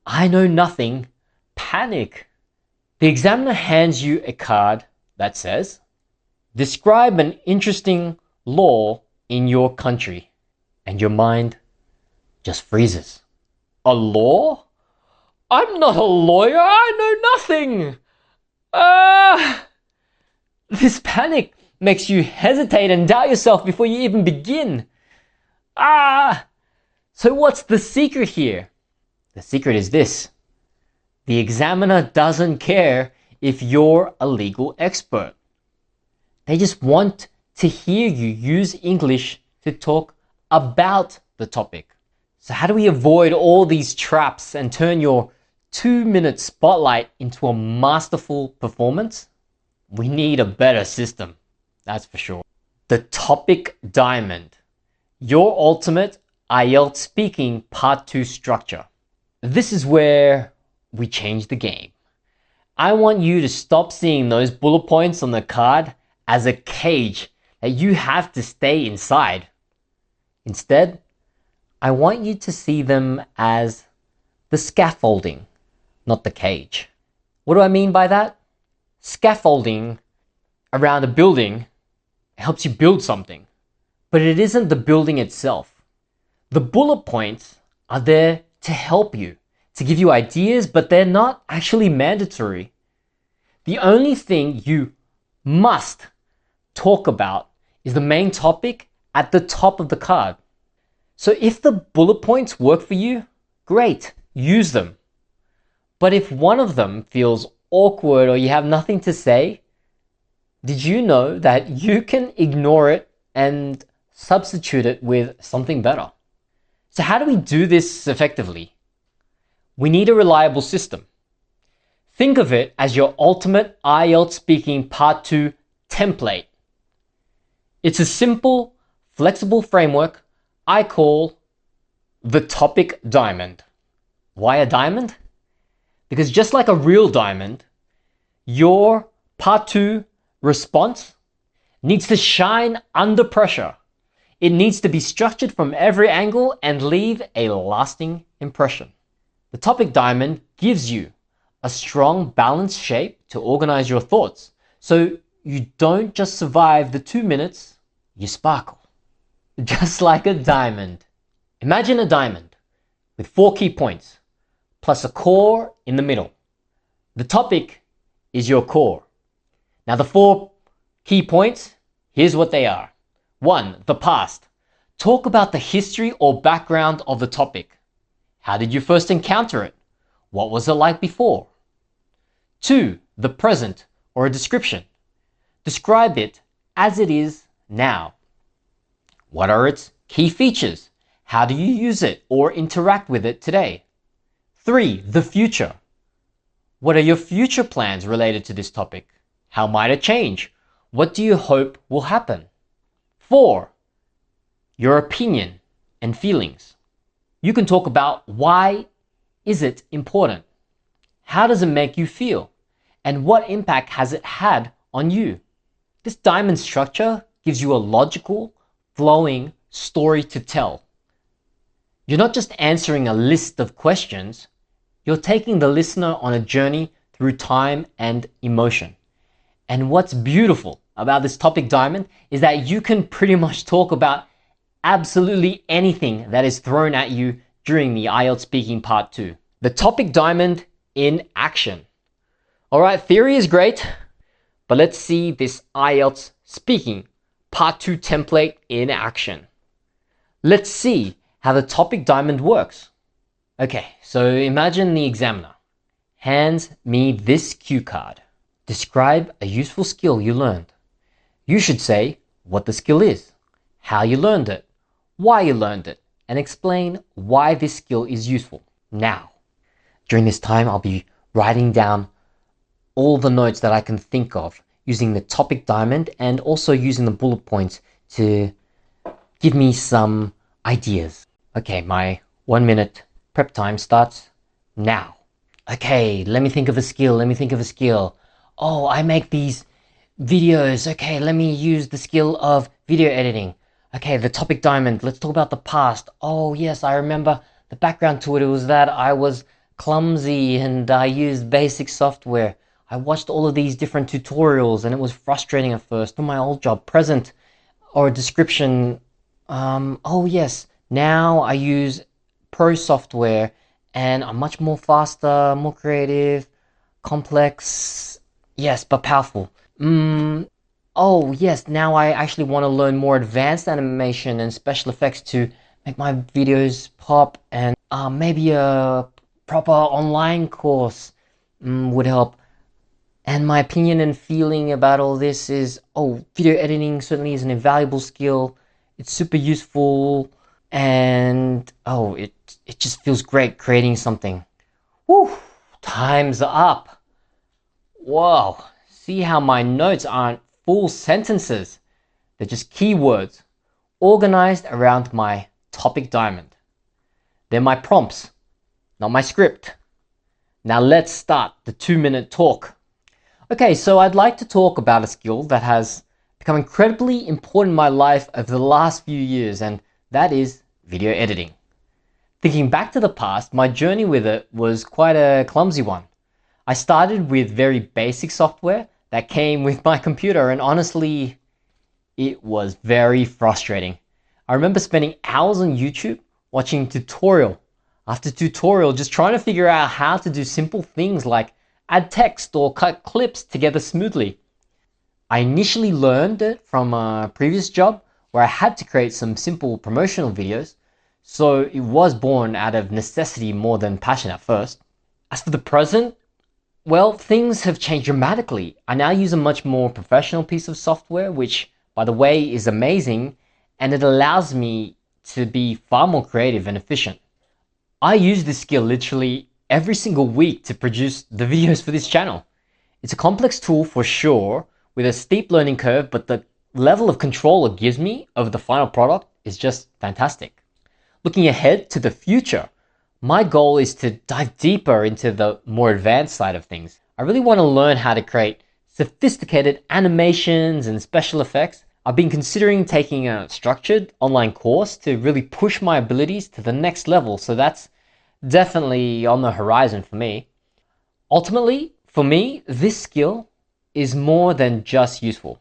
I know nothing panic. The examiner hands you a card that says, describe an interesting law in your country, and your mind just freezes. A law? I'm not a lawyer, I know nothing! This panic makes you hesitate and doubt yourself before you even begin. So what's the secret here? The secret is this. The examiner doesn't care if you're a legal expert. They just want to hear you use English to talk about the topic. So how do we avoid all these traps and turn your 2-minute spotlight into a masterful performance? We need a better system, that's for sure. The topic diamond, your ultimate IELTS Speaking Part 2 structure. This is where we change the game. I want you to stop seeing those bullet points on the card as a cage that you have to stay inside. Instead, I want you to see them as the scaffolding, not the cage. What do I mean by that? Scaffolding around a building helps you build something, but it isn't the building itself. The bullet points are there to help you, to give you ideas, but they're not actually mandatory. The only thing you must talk about is the main topic at the top of the card. So if the bullet points work for you, great, use them. But if one of them feels awkward or you have nothing to say, did you know that you can ignore it and substitute it with something better? So how do we do this effectively? We need a reliable system. Think of it as your ultimate IELTS Speaking Part 2 template. It's a simple, flexible framework I call the topic diamond. Why a diamond? Because just like a real diamond, your Part 2 response needs to shine under pressure. It needs to be structured from every angle and leave a lasting impression. The topic diamond gives you a strong, balanced shape to organize your thoughts. So you don't just survive the 2 minutes, you sparkle. Just like a diamond. Imagine a diamond with 4 key points, plus a core in the middle. The topic is your core. Now the 4 key points, here's what they are. 1, the past. Talk about the history or background of the topic. How did you first encounter it? What was it like before? 2, the present or a description. Describe it as it is now. What are its key features? How do you use it or interact with it today? 3, the future. What are your future plans related to this topic? How might it change? What do you hope will happen? 4, your opinion and feelings. You can talk about why is it important? How does it make you feel? And what impact has it had on you. This diamond structure gives you a logical, flowing story to tell. You're not just answering a list of questions, you're taking the listener on a journey through time and emotion. And what's beautiful about this topic diamond is that you can pretty much talk about absolutely anything that is thrown at you during the IELTS Speaking Part 2. The topic diamond in action. Alright, theory is great, but let's see this IELTS Speaking Part 2 template in action. Let's see how the topic diamond works. Okay, so imagine the examiner hands me this cue card. Describe a useful skill you learned. You should say what the skill is, how you learned it, why you learned it, and explain why this skill is useful. Now, during this time, I'll be writing down all the notes that I can think of using the topic diamond and also using the bullet points to give me some ideas. Okay, my 1 minute prep time starts now. Okay, let me think of a skill. Oh, I make these videos. Okay, let me use the skill of video editing. Okay, the topic diamond, let's talk about the past. Oh yes, I remember the background to it. It was that I was clumsy and I used basic software. I watched all of these different tutorials and it was frustrating at first. On my old job, present or description. Oh yes, now I use pro software and I'm much more faster, more creative, complex, yes, but powerful. Oh yes, now I actually want to learn more advanced animation and special effects to make my videos pop, and maybe a proper online course would help. And my opinion and feeling about all this is, oh, video editing certainly is an invaluable skill. It's super useful, and oh, it just feels great creating something. Woo! Time's up. Whoa! See how my notes aren't full sentences. They're just keywords organized around my topic diamond. They're my prompts, not my script. Now let's start the 2-minute talk. Okay, so I'd like to talk about a skill that has become incredibly important in my life over the last few years, and that is video editing. Thinking back to the past, my journey with it was quite a clumsy one. I started with very basic software that came with my computer, and honestly, it was very frustrating. I remember spending hours on YouTube watching tutorial after tutorial, just trying to figure out how to do simple things like add text or cut clips together smoothly. I initially learned it from a previous job where I had to create some simple promotional videos, so it was born out of necessity more than passion at first. As for the present, well, things have changed dramatically. I now use a much more professional piece of software, which, by the way, is amazing, and it allows me to be far more creative and efficient. I use this skill literally every single week to produce the videos for this channel. It's a complex tool for sure, with a steep learning curve, but the level of control it gives me over the final product is just fantastic. Looking ahead to the future, my goal is to dive deeper into the more advanced side of things. I really want to learn how to create sophisticated animations and special effects. I've been considering taking a structured online course to really push my abilities to the next level, so that's definitely on the horizon for me. Ultimately, for me, this skill is more than just useful.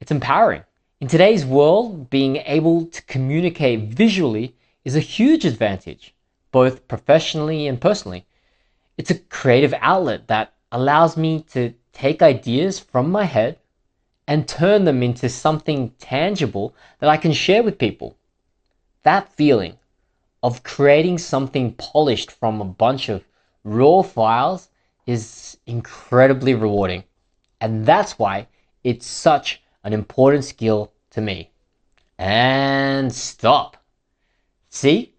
It's empowering. In today's world, being able to communicate visually is a huge advantage, both professionally and personally. It's a creative outlet that allows me to take ideas from my head and turn them into something tangible that I can share with people. That feeling of creating something polished from a bunch of raw files is incredibly rewarding. And that's why it's such an important skill to me. And stop. See?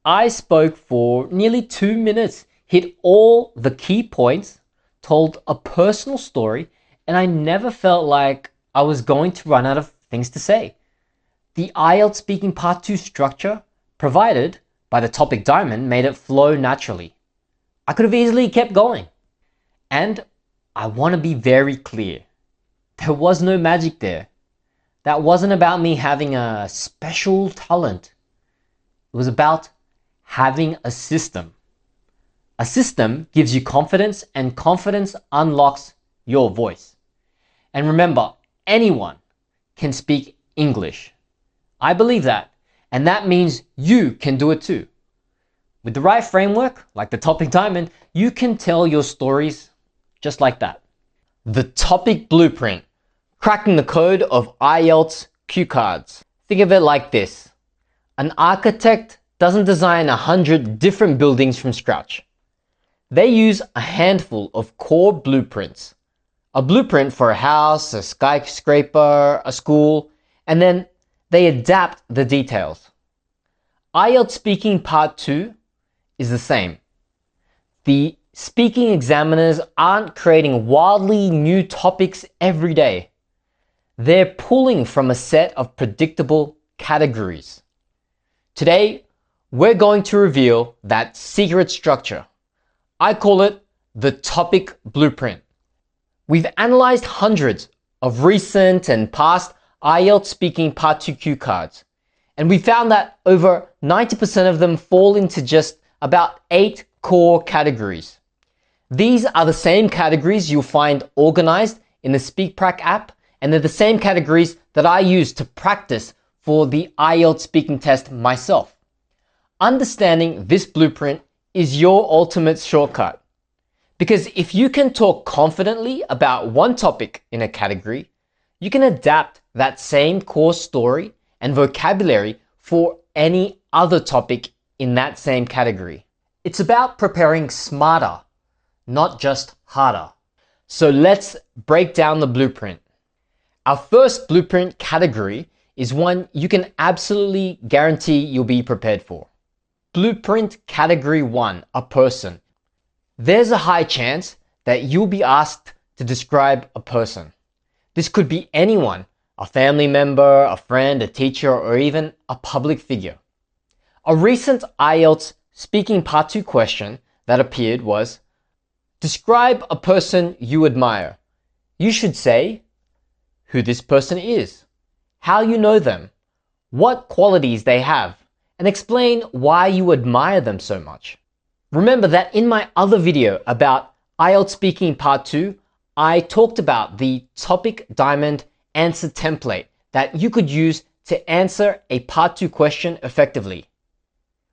I spoke for nearly 2 minutes, hit all the key points, told a personal story, and I never felt like I was going to run out of things to say. The IELTS Speaking Part 2 structure provided by the topic diamond made it flow naturally. I could have easily kept going. And I want to be very clear. There was no magic there. That wasn't about me having a special talent. It was about having a system. A system gives you confidence, and confidence unlocks your voice. And remember, anyone can speak English. I believe that, and that means you can do it too. With the right framework, like the topic diamond, you can tell your stories just like that. The topic blueprint, cracking the code of IELTS cue cards. Think of it like this. An architect doesn't design 100 different buildings from scratch. They use a handful of core blueprints. A blueprint for a house, a skyscraper, a school, and then they adapt the details. IELTS Speaking Part 2 is the same. The speaking examiners aren't creating wildly new topics every day. They're pulling from a set of predictable categories. Today, we're going to reveal that secret structure. I call it the topic blueprint. We've analyzed hundreds of recent and past IELTS Speaking Part 2 cue cards, and we found that over 90% of them fall into just about 8 core categories. These are the same categories you'll find organized in the SpeakPrac app, and they're the same categories that I use to practice for the IELTS speaking test myself. Understanding this blueprint is your ultimate shortcut. Because if you can talk confidently about one topic in a category, you can adapt that same core story and vocabulary for any other topic in that same category. It's about preparing smarter, not just harder. So let's break down the blueprint. Our first blueprint category is one you can absolutely guarantee you'll be prepared for. Blueprint category 1, a person. There's a high chance that you'll be asked to describe a person. This could be anyone, a family member, a friend, a teacher, or even a public figure. A recent IELTS Speaking Part 2 question that appeared was, describe a person you admire. You should say who this person is, how you know them, what qualities they have, and explain why you admire them so much. Remember that in my other video about IELTS Speaking Part 2, I talked about the topic diamond answer template that you could use to answer a Part 2 question effectively.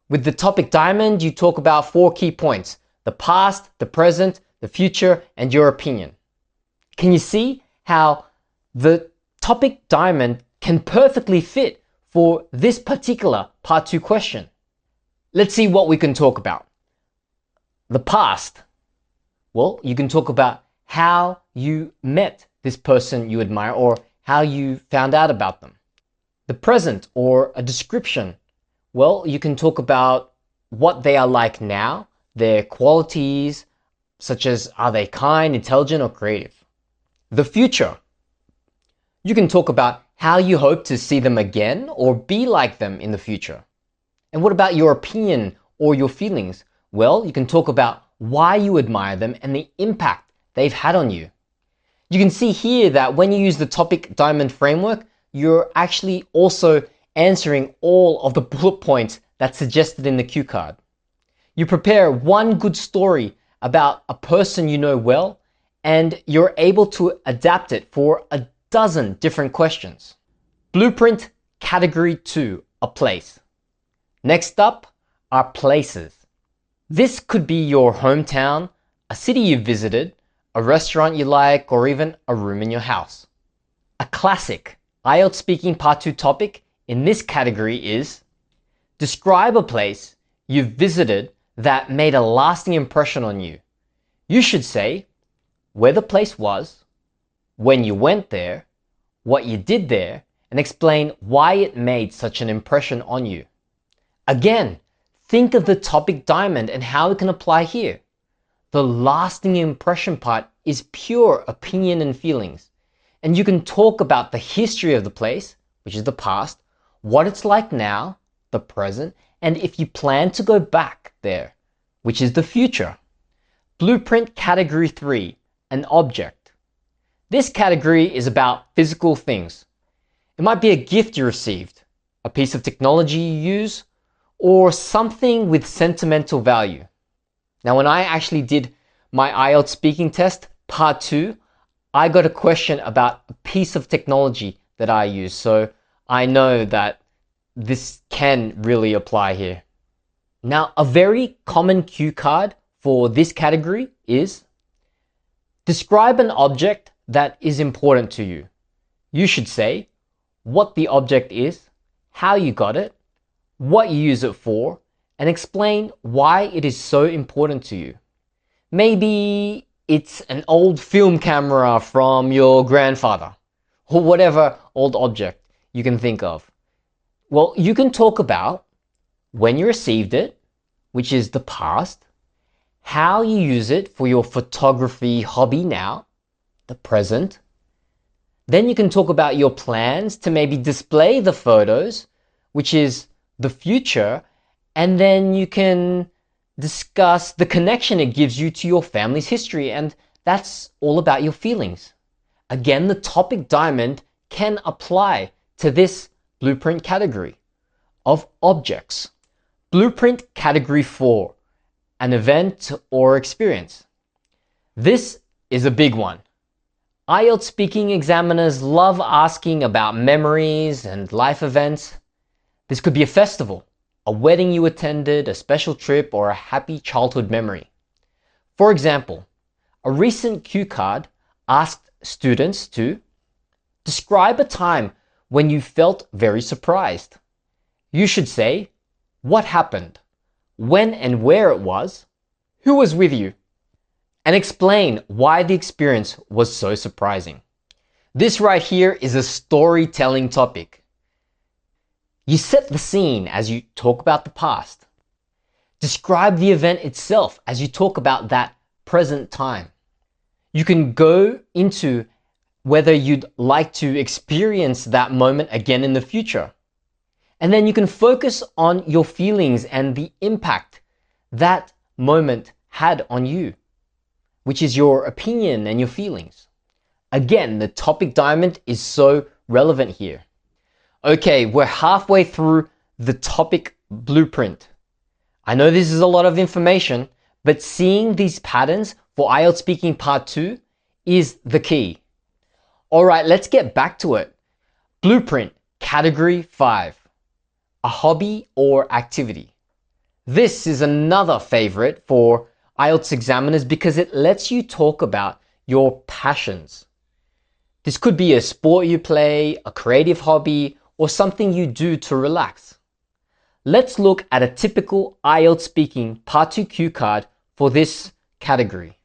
With the topic diamond, you talk about 4 key points: the past, the present, the future, and your opinion. Can you see how the topic diamond can perfectly fit for this particular Part 2 question? Let's see what we can talk about. The past. Well, you can talk about how you met this person you admire or how you found out about them. The present, or a description. Well, you can talk about what they are like now, their qualities, such as are they kind, intelligent, or creative. The future. You can talk about how you hope to see them again or be like them in the future. And what about your opinion or your feelings? Well, you can talk about why you admire them and the impact they've had on you. You can see here that when you use the topic diamond framework, you're actually also answering all of the bullet points that's suggested in the cue card. You prepare one good story about a person you know well, and you're able to adapt it for a dozen different questions. Blueprint category 2, a place. Next up are places. This could be your hometown, a city you've visited, a restaurant you like, or even a room in your house. A classic IELTS Speaking Part 2 topic in this category is, describe a place you've visited that made a lasting impression on you. You should say where the place was, when you went there, what you did there, and explain why it made such an impression on you. Again, think of the topic diamond and how it can apply here. The lasting impression part is pure opinion and feelings. And you can talk about the history of the place, which is the past, what it's like now, the present, and if you plan to go back there, which is the future. Blueprint category 3, an object. This category is about physical things. It might be a gift you received, a piece of technology you use, or something with sentimental value. Now, when I actually did my IELTS speaking test, part 2, I got a question about a piece of technology that I use. So I know that this can really apply here. Now, a very common cue card for this category is describe an object that is important to you. You should say what the object is, how you got it, what you use it for, and explain why it is so important to you. Maybe it's an old film camera from your grandfather, or whatever old object you can think of. Well, you can talk about when you received it, which is the past, how you use it for your photography hobby now, the present. Then you can talk about your plans to maybe display the photos, which is the future, and then you can discuss the connection it gives you to your family's history, and that's all about your feelings. Again, the topic diamond can apply to this blueprint category of objects. Blueprint category 4, an event or experience. This is a big one. IELTS speaking examiners love asking about memories and life events. This could be a festival, a wedding you attended, a special trip, or a happy childhood memory. For example, a recent cue card asked students to describe a time when you felt very surprised. You should say what happened, when and where it was, who was with you, and explain why the experience was so surprising. This right here is a storytelling topic. You set the scene as you talk about the past. Describe the event itself as you talk about that present time. You can go into whether you'd like to experience that moment again in the future. And then you can focus on your feelings and the impact that moment had on you, which is your opinion and your feelings. Again, the topic diamond is so relevant here. Okay, we're halfway through the topic blueprint. I know this is a lot of information, but seeing these patterns for IELTS Speaking Part 2 is the key. All right, let's get back to it. Blueprint, Category 5, a hobby or activity. This is another favorite for IELTS examiners because it lets you talk about your passions. This could be a sport you play, a creative hobby, or something you do to relax. Let's look at a typical IELTS Speaking Part 2 cue card for this category.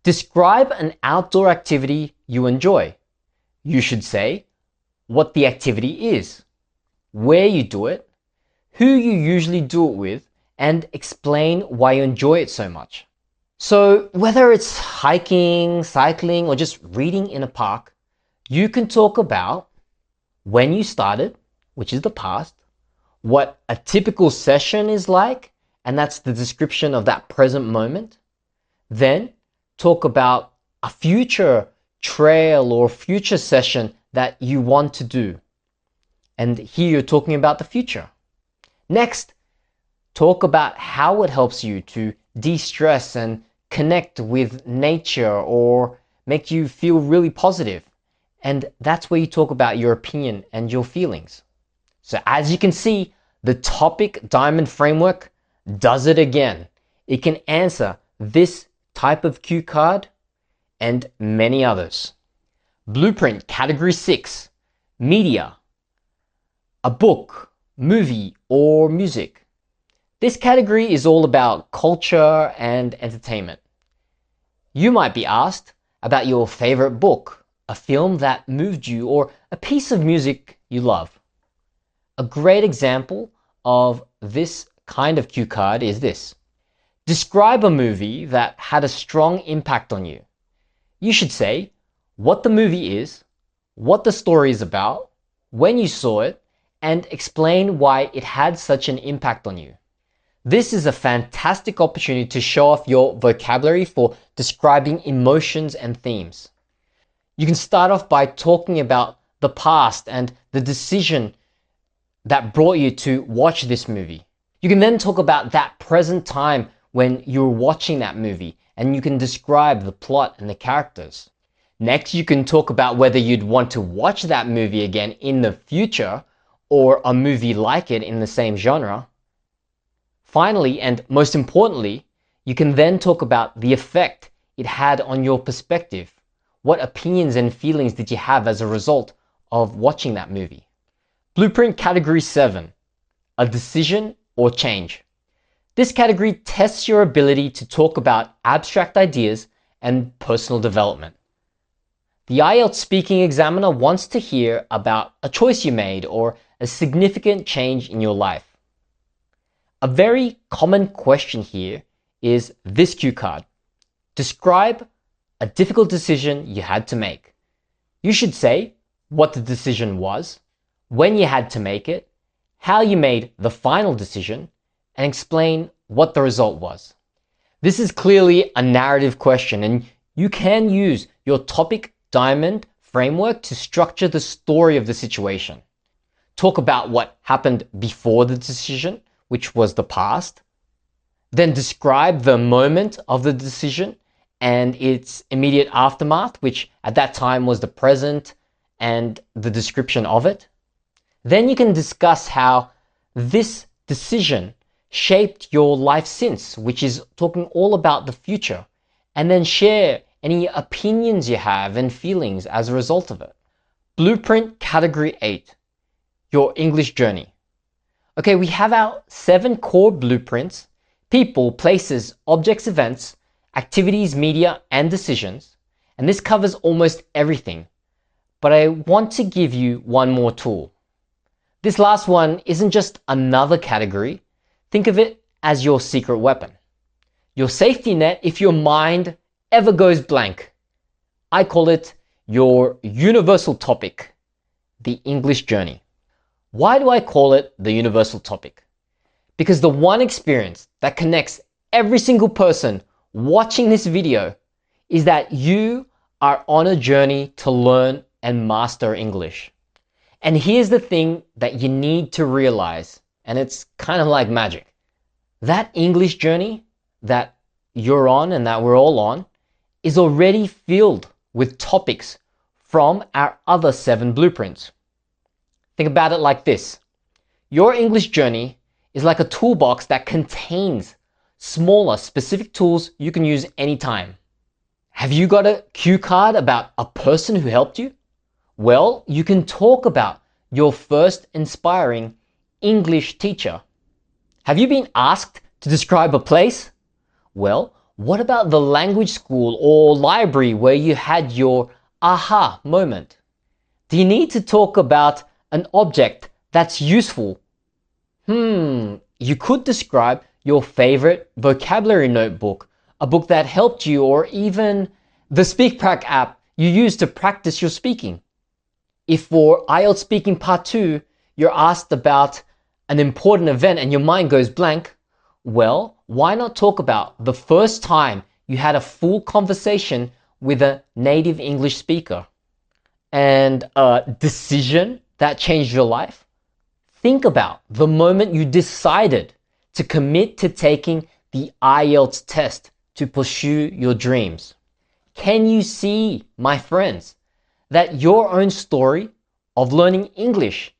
Describe an outdoor activity you enjoy. You should say what the activity is, where you do it, who you usually do it with, and explain why you enjoy it so much. So whether it's hiking, cycling, or just reading in a park, you can talk about when you started, which is the past, what a typical session is like, and that's the description of that present moment. Then talk about a future trail or future session that you want to do. And here you're talking about the future. Next, talk about how it helps you to de-stress and connect with nature or make you feel really positive. And that's where you talk about your opinion and your feelings. So as you can see, the topic diamond framework does it again. It can answer this type of cue card and many others. Blueprint Category 6, media, a book, movie, or music. This category is all about culture and entertainment. You might be asked about your favorite book, a film that moved you, or a piece of music you love. A great example of this kind of cue card is this. Describe a movie that had a strong impact on you. You should say what the movie is, what the story is about, when you saw it, and explain why it had such an impact on you. This is a fantastic opportunity to show off your vocabulary for describing emotions and themes. You can start off by talking about the past and the decision that brought you to watch this movie. You can then talk about that present time when you were watching that movie, and you can describe the plot and the characters. Next, you can talk about whether you'd want to watch that movie again in the future or a movie like it in the same genre. Finally, and most importantly, you can then talk about the effect it had on your perspective. What opinions and feelings did you have as a result of watching that movie? Blueprint Category 7, a decision or change. This category tests your ability to talk about abstract ideas and personal development. The IELTS speaking examiner wants to hear about a choice you made or a significant change in your life. A very common question here is this cue card. Describe a difficult decision you had to make. You should say what the decision was, when you had to make it, how you made the final decision, and explain what the result was. This is clearly a narrative question, and you can use your topic diamond framework to structure the story of the situation. Talk about what happened before the decision, which was the past. Then describe the moment of the decision and its immediate aftermath, which at that time was the present and the description of it. Then you can discuss how this decision shaped your life since, which is talking all about the future, and then share any opinions you have and feelings as a result of it. Blueprint Category 8, your English journey. Okay, we have our 7 core blueprints: people, places, objects, events, activities, media, and decisions. And this covers almost everything. But I want to give you one more tool. This last one isn't just another category. Think of it as your secret weapon, your safety net if your mind ever goes blank. I call it your universal topic, the English journey. Why do I call it the universal topic? Because the one experience that connects every single person watching this video is that you are on a journey to learn and master English. And here's the thing that you need to realize, and it's kind of like magic. That English journey that you're on and that we're all on is already filled with topics from our other 7 blueprints. Think about it like this. Your English journey is like a toolbox that contains smaller, specific tools you can use anytime. Have you got a cue card about a person who helped you? Well, you can talk about your first inspiring English teacher. Have you been asked to describe a place? Well, what about the language school or library where you had your aha moment? Do you need to talk about an object that's useful? You could describe your favorite vocabulary notebook, a book that helped you, or even the SpeakPrac app you use to practice your speaking. If for IELTS Speaking Part 2, you're asked about an important event and your mind goes blank, well, why not talk about the first time you had a full conversation with a native English speaker and a decision that changed your life? Think about the moment you decided to commit to taking the IELTS test to pursue your dreams. Can you see, my friends, that your own story of learning English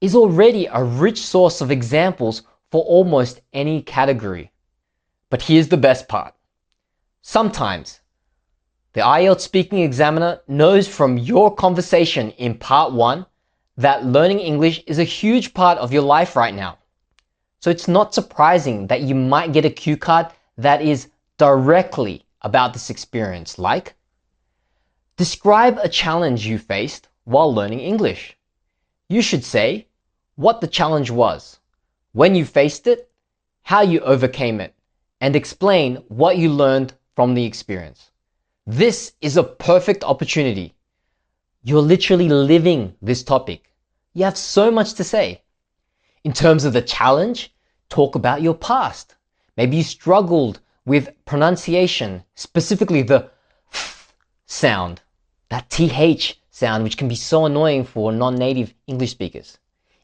is already a rich source of examples for almost any category? But here's the best part. Sometimes the IELTS speaking examiner knows from your conversation in part 1 that learning English is a huge part of your life right now. So it's not surprising that you might get a cue card that is directly about this experience, like describe a challenge you faced while learning English. You should say what the challenge was, when you faced it, how you overcame it, and explain what you learned from the experience. This is a perfect opportunity. You're literally living this topic. You have so much to say. In terms of the challenge, talk about your past. Maybe you struggled with pronunciation, specifically the f sound. that TH sound, which can be so annoying for non-native English speakers.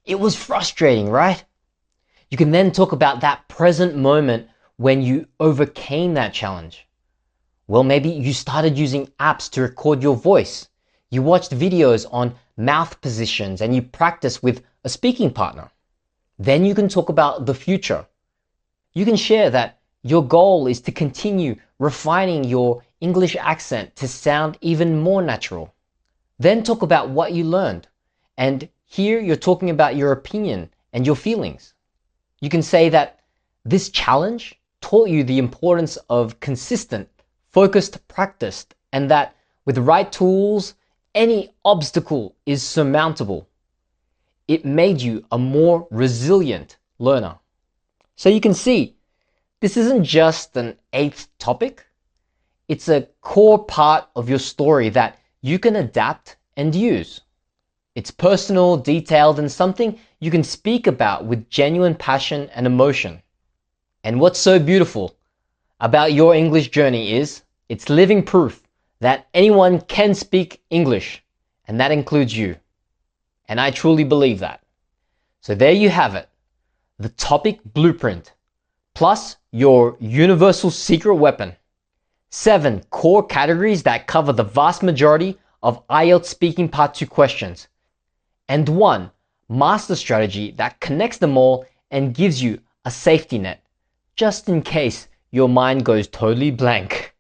It was frustrating, right? You can then talk about that present moment when you overcame that challenge. Well, maybe you started using apps to record your voice. You watched videos on mouth positions and you practice with a speaking partner. Then you can talk about the future. You can share that your goal is to continue refining your English accent to sound even more natural. Then talk about what you learned. And here you're talking about your opinion and your feelings. You can say that this challenge taught you the importance of consistent, focused practice, and that with the right tools, any obstacle is surmountable. It made you a more resilient learner. So you can see, this isn't just an eighth topic. It's a core part of your story that you can adapt and use. It's personal, detailed, and something you can speak about with genuine passion and emotion. And what's so beautiful about your English journey is it's living proof that anyone can speak English, and that includes you. And I truly believe that. So there you have it, the topic blueprint, plus your universal secret weapon. 7 core categories that cover the vast majority of IELTS Speaking Part 2 questions. And 1 master strategy that connects them all and gives you a safety net, just in case your mind goes totally blank.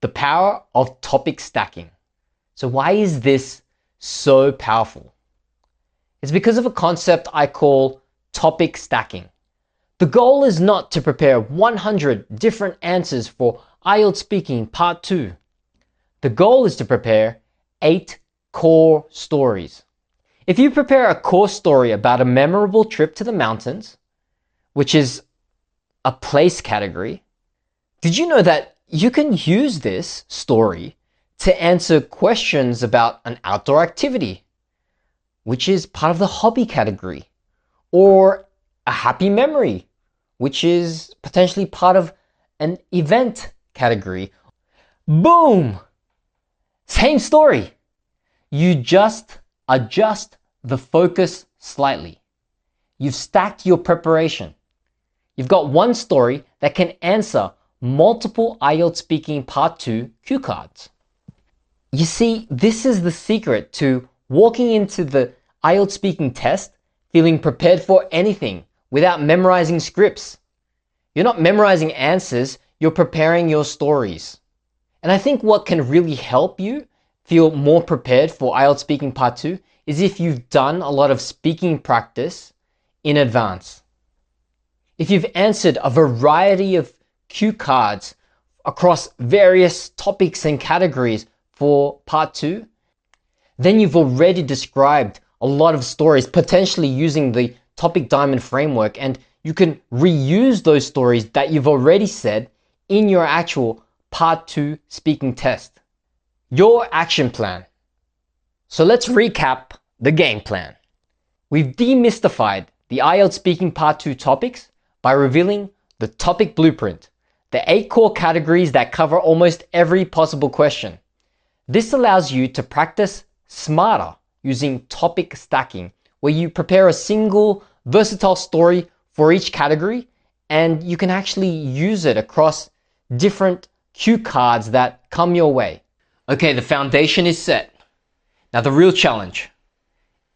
The power of topic stacking. So why is this so powerful? It's because of a concept I call topic stacking. The goal is not to prepare 100 different answers for IELTS Speaking Part 2. The goal is to prepare 8 core stories. If you prepare a core story about a memorable trip to the mountains, which is a place category, did you know that you can use this story to answer questions about an outdoor activity, which is part of the hobby category, or a happy memory, which is potentially part of an event category? Boom! Same story. You just adjust the focus slightly. You've stacked your preparation. You've got one story that can answer multiple IELTS Speaking Part 2 cue cards. You see, this is the secret to walking into the IELTS Speaking test feeling prepared for anything without memorizing scripts. You're not memorizing answers, you're preparing your stories. And I think what can really help you feel more prepared for IELTS Speaking Part 2 is if you've done a lot of speaking practice in advance. If you've answered a variety of cue cards across various topics and categories for Part 2, then you've already described a lot of stories, potentially using the topic diamond framework, and you can reuse those stories that you've already said in your actual Part 2 speaking test. Your action plan. So let's recap the game plan. We've demystified the IELTS Speaking Part 2 topics by revealing the topic blueprint, the 8 core categories that cover almost every possible question. This allows you to practice smarter using topic stacking, where you prepare a single versatile story for each category, and you can actually use it across different cue cards that come your way. Okay, the foundation is set. Now the real challenge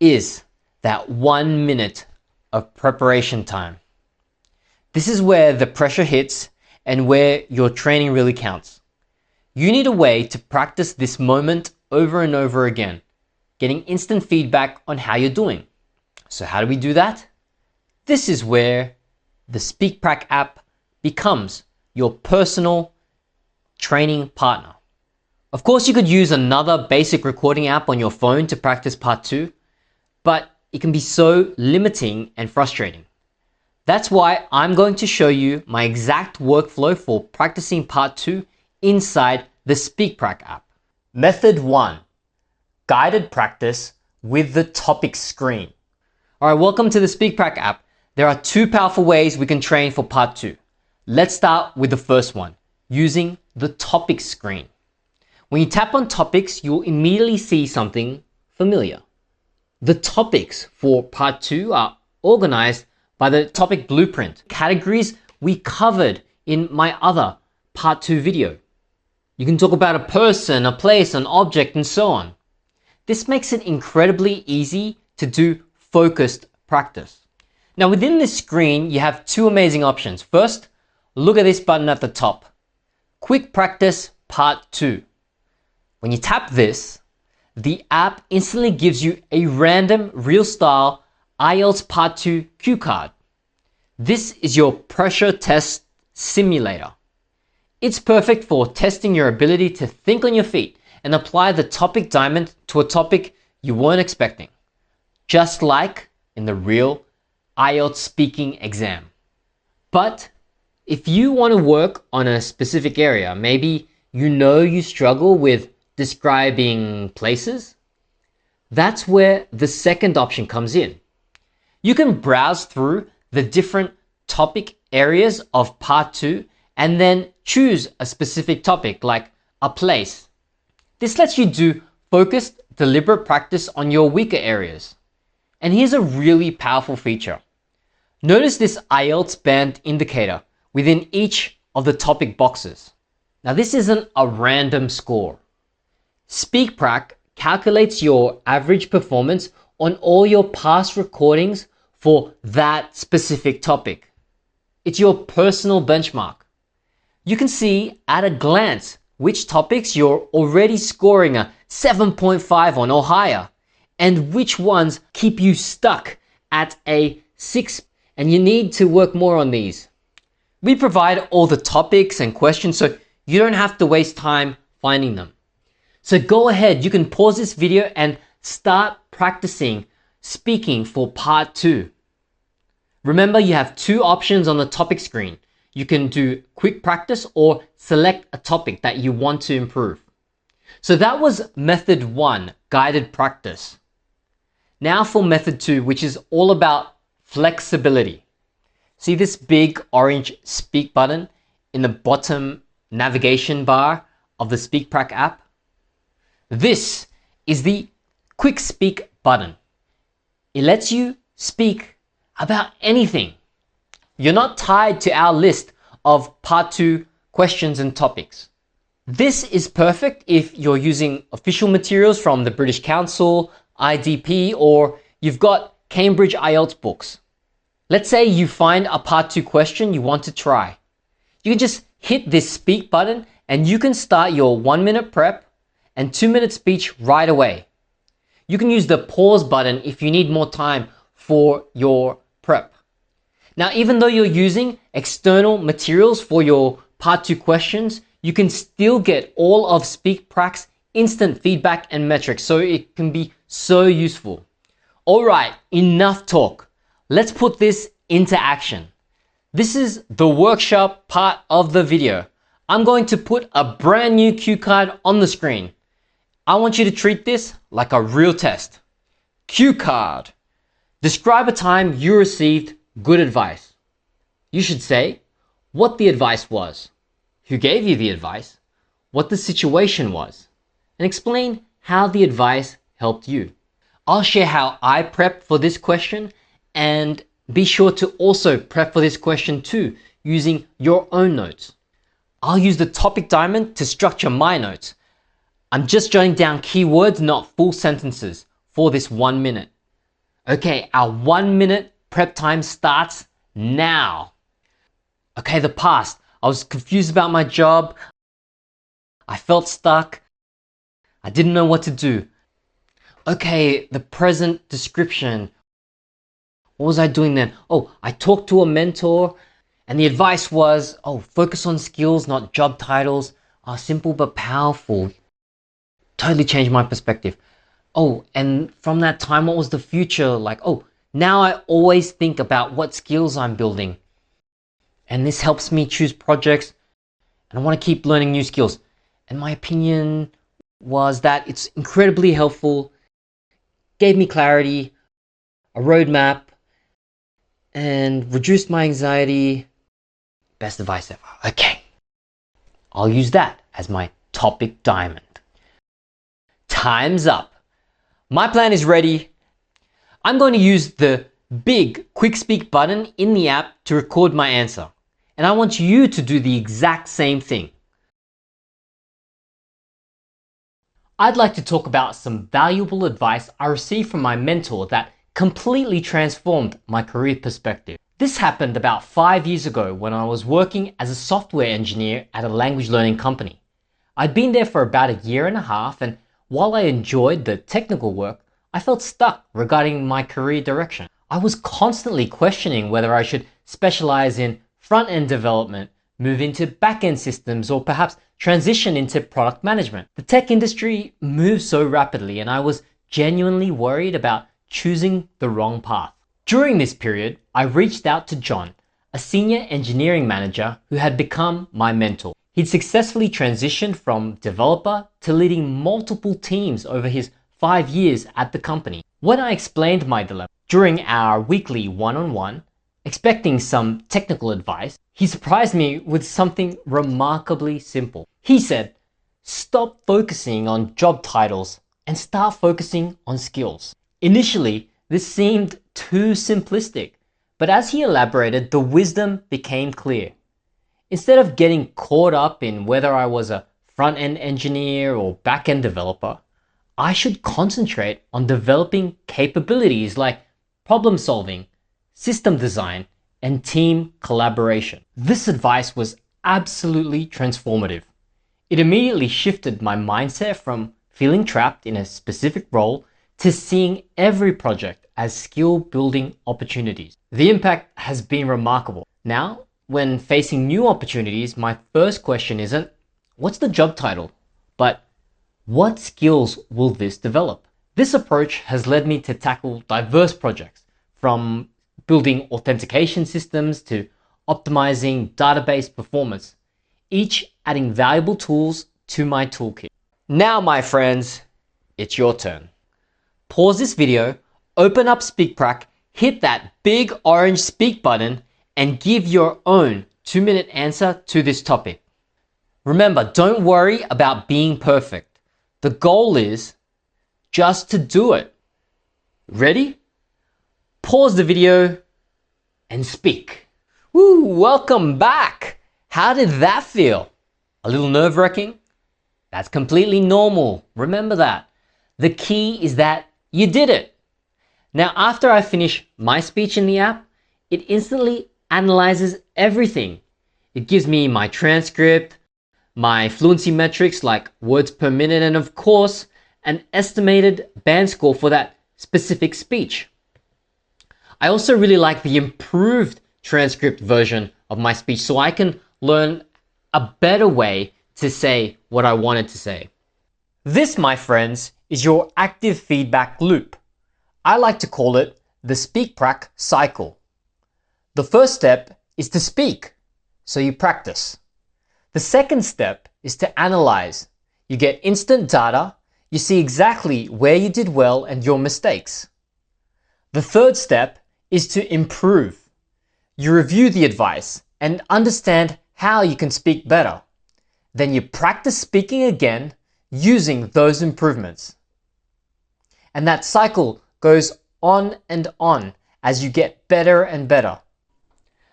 is that 1 minute of preparation time. This is where the pressure hits and where your training really counts. You need a way to practice this moment over and over again, getting instant feedback on how you're doing. So how do we do that? This is where the SpeakPrac app becomes your personal training partner. Of course, you could use another basic recording app on your phone to practice Part 2, but it can be so limiting and frustrating. That's why I'm going to show you my exact workflow for practicing Part 2 inside the SpeakPrac app. Method 1, guided practice with the topic screen. All right, welcome to the SpeakPrac app. There are 2 powerful ways we can train for Part 2. Let's start with the first one, using the topic screen. When you tap on topics, you'll immediately see something familiar. The topics for part 2 are organized by the topic blueprint, categories we covered in my other part 2 video. You can talk about a person, a place, an object, and so on. This makes it incredibly easy to do focused practice. Now within this screen, you have two amazing options. First, look at this button at the top. Quick Practice Part 2. When you tap this, the app instantly gives you a random real-style IELTS Part 2 cue card. This is your pressure test simulator. It's perfect for testing your ability to think on your feet and apply the topic diamond to a topic you weren't expecting. Just like in the real IELTS speaking exam. But if you want to work on a specific area, maybe you struggle with describing places, that's where the second option comes in. You can browse through the different topic areas of part 2 and then choose a specific topic like a place. This lets you do focused, deliberate practice on your weaker areas. And here's a really powerful feature. Notice this IELTS band indicator within each of the topic boxes. Now this isn't a random score. SpeakPrac calculates your average performance on all your past recordings for that specific topic. It's your personal benchmark. You can see at a glance which topics you're already scoring a 7.5 on or higher, and which ones keep you stuck at a 6 and you need to work more on these. We provide all the topics and questions so you don't have to waste time finding them. So go ahead, you can pause this video and start practicing speaking for part 2. Remember, you have two options on the topic screen. You can do quick practice or select a topic that you want to improve. So that was method 1, guided practice. Now for method 2, which is all about flexibility. See this big orange speak button in the bottom navigation bar of the SpeakPrac app? This is the Quick Speak button. It lets you speak about anything. You're not tied to our list of part 2 questions and topics. This is perfect if you're using official materials from the British Council, I.D.E.A, or you've got Cambridge IELTS books. Let's say you find a part 2 question you want to try. You can just hit this speak button and you can start your 1-minute prep and 2-minute speech right away. You can use the pause button if you need more time for your prep. Now, even though you're using external materials for your part 2 questions, you can still get all of SpeakPrac's instant feedback and metrics, so it can be so useful. All right, enough talk. Let's put this into action. This is the workshop part of the video. I'm going to put a brand new cue card on the screen. I want you to treat this like a real test. Cue card. Describe a time you received good advice. You should say what the advice was, who gave you the advice, what the situation was, and explain how the advice helped you. I'll share how I prepped for this question, and be sure to also prep for this question too, using your own notes. I'll use the topic diamond to structure my notes. I'm just jotting down keywords, not full sentences, for this 1 minute. Okay, our 1 minute prep time starts now. Okay, the past. I was confused about my job. I felt stuck. I didn't know what to do. Okay, the present description. What was I doing then? Oh, I talked to a mentor and the advice was, focus on skills, not job titles. Simple but powerful. Totally changed my perspective. And from that time, what was the future like? Now I always think about what skills I'm building. And this helps me choose projects. And I want to keep learning new skills. And my opinion was that it's incredibly helpful, gave me clarity, a roadmap, and reduced my anxiety. Best advice ever. Okay. I'll use that as my topic diamond. Time's up. My plan is ready. I'm going to use the big quick speak button in the app to record my answer. And I want you to do the exact same thing. I'd like to talk about some valuable advice I received from my mentor that completely transformed my career perspective. This happened about 5 years ago when I was working as a software engineer at a language learning company. I'd been there for about a year and a half, and while I enjoyed the technical work, I felt stuck regarding my career direction. I was constantly questioning whether I should specialize in front-end development, move into back-end systems, or perhaps transition into product management. The tech industry moves so rapidly, and I was genuinely worried about choosing the wrong path. During this period, I reached out to John, a senior engineering manager who had become my mentor. He'd successfully transitioned from developer to leading multiple teams over his 5 years at the company. When I explained my dilemma during our weekly one-on-one, expecting some technical advice, he surprised me with something remarkably simple. He said, "Stop focusing on job titles and start focusing on skills." Initially, this seemed too simplistic, but as he elaborated, the wisdom became clear. Instead of getting caught up in whether I was a front-end engineer or back-end developer, I should concentrate on developing capabilities like problem solving, system design, and team collaboration. This advice was absolutely transformative. It immediately shifted my mindset from feeling trapped in a specific role to seeing every project as skill-building opportunities. The impact has been remarkable. Now, when facing new opportunities, my first question isn't, what's the job title? But what skills will this develop? This approach has led me to tackle diverse projects, from building authentication systems to optimizing database performance, each adding valuable tools to my toolkit. Now, my friends, it's your turn. Pause this video, open up SpeakPrac, hit that big orange speak button, and give your own 2-minute answer to this topic. Remember, don't worry about being perfect. The goal is just to do it. Ready? Pause the video and speak. Woo, welcome back. How did that feel? A little nerve-wracking? That's completely normal. Remember that. The key is that you did it. Now, after I finish my speech in the app, it instantly analyzes everything. It gives me my transcript, my fluency metrics like words per minute, and of course, an estimated band score for that specific speech. I also really like the improved transcript version of my speech so I can learn a better way to say what I wanted to say. This, my friends, is your active feedback loop. I like to call it the SpeakPrac cycle. The first step is to speak, so you practice. The second step is to analyze. You get instant data, you see exactly where you did well and your mistakes. The third step is to improve. You review the advice and understand how you can speak better. Then you practice speaking again using those improvements. And that cycle goes on and on as you get better and better.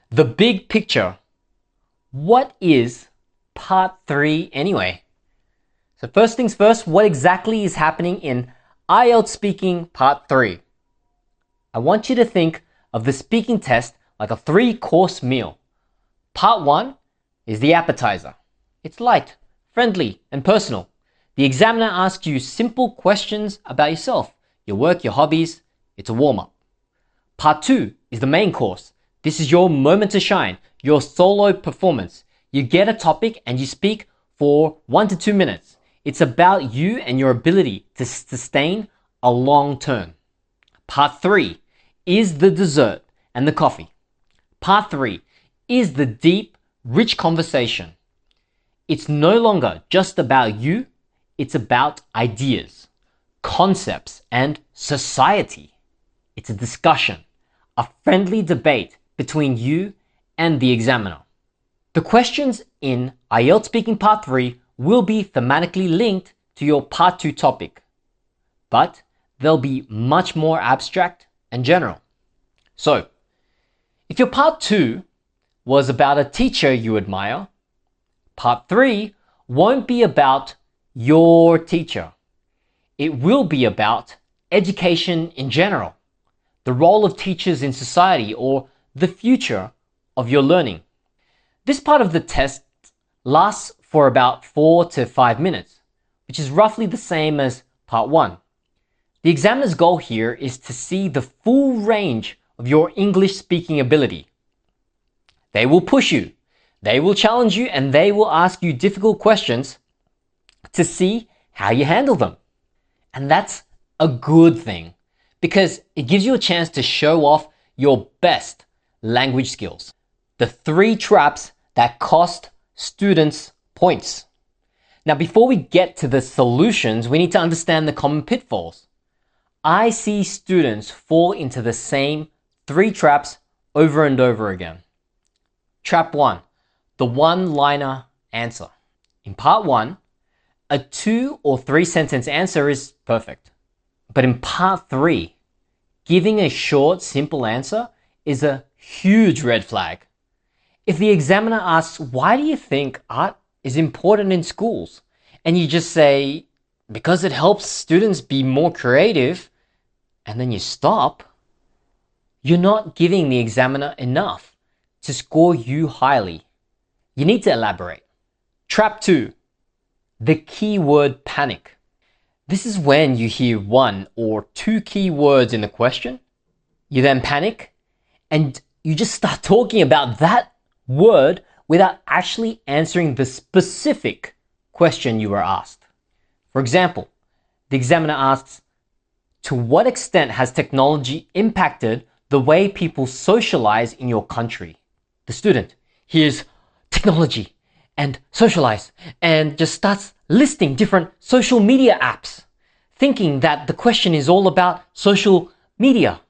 The big picture. What is part 3 anyway? So first things first, what exactly is happening in IELTS Speaking Part 3? I want you to think of the speaking test like a 3-course meal. Part 1 is the appetizer. It's light, friendly, and personal. The examiner asks you simple questions about yourself, your work, your hobbies. It's a warm-up. Part 2 is the main course. This is your moment to shine, your solo performance. You get a topic and you speak for 1 to 2 minutes. It's about you and your ability to sustain a long term. Part 3 is the dessert and the coffee. Part 3 is the deep, rich conversation. It's no longer just about you, it's about ideas, concepts, and society. It's a discussion, a friendly debate between you and the examiner. The questions in IELTS Speaking Part 3 will be thematically linked to your Part 2 topic. but they'll be much more abstract and general. So, if your part 2 was about a teacher you admire, part 3 won't be about your teacher. It will be about education in general, the role of teachers in society, or the future of your learning. This part of the test lasts for about 4 to 5 minutes, which is roughly the same as part 1. The examiner's goal here is to see the full range of your English speaking ability. They will push you, they will challenge you, and they will ask you difficult questions to see how you handle them. And that's a good thing, because it gives you a chance to show off your best language skills. The 3 traps that cost students points. Now, before we get to the solutions, we need to understand the common pitfalls. I see students fall into the same 3 traps over and over again. Trap 1, the one-liner answer. In part 1, a 2 or 3 sentence answer is perfect. But in part 3, giving a short, simple answer is a huge red flag. If the examiner asks, why do you think art is important in schools? And you just say, because it helps students be more creative, and then you stop, you're not giving the examiner enough to score you highly. You need to elaborate. Trap 2, the keyword panic. This is when you hear 1 or 2 key words in the question, you then panic, and you just start talking about that word without actually answering the specific question you were asked. For example, the examiner asks, to what extent has technology impacted the way people socialize in your country? The student hears technology and socialize and just starts listing different social media apps, thinking that the question is all about social media.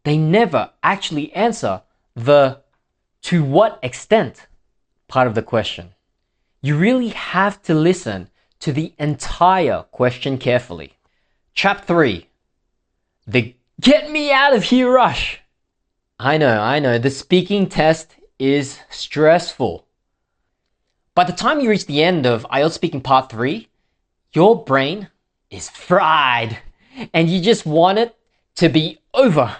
They never actually answer the to what extent part of the question. You really have to listen to the entire question carefully. Trap 3, the get me out of here rush. I know, the speaking test is stressful. By the time you reach the end of IELTS Speaking Part 3, your brain is fried and you just want it to be over.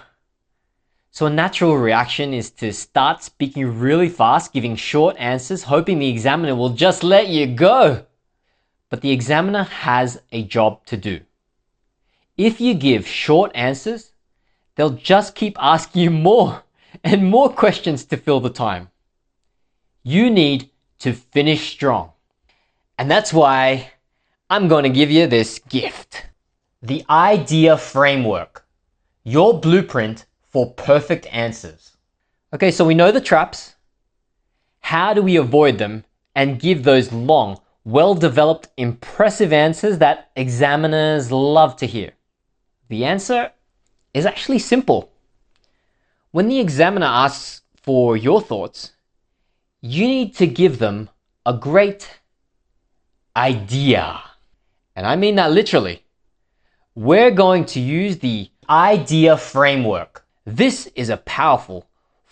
So a natural reaction is to start speaking really fast, giving short answers, hoping the examiner will just let you go. But the examiner has a job to do. If you give short answers, they'll just keep asking you more and more questions to fill the time. You need to finish strong. And that's why I'm going to give you this gift. The I.D.E.A framework, your blueprint for perfect answers. Okay, so we know the traps. How do we avoid them and give those long, well-developed, impressive answers that examiners love to hear? The answer is actually simple. When the examiner asks for your thoughts, you need to give them a great idea. And I mean that literally. We're going to use the I.D.E.A framework. This is a powerful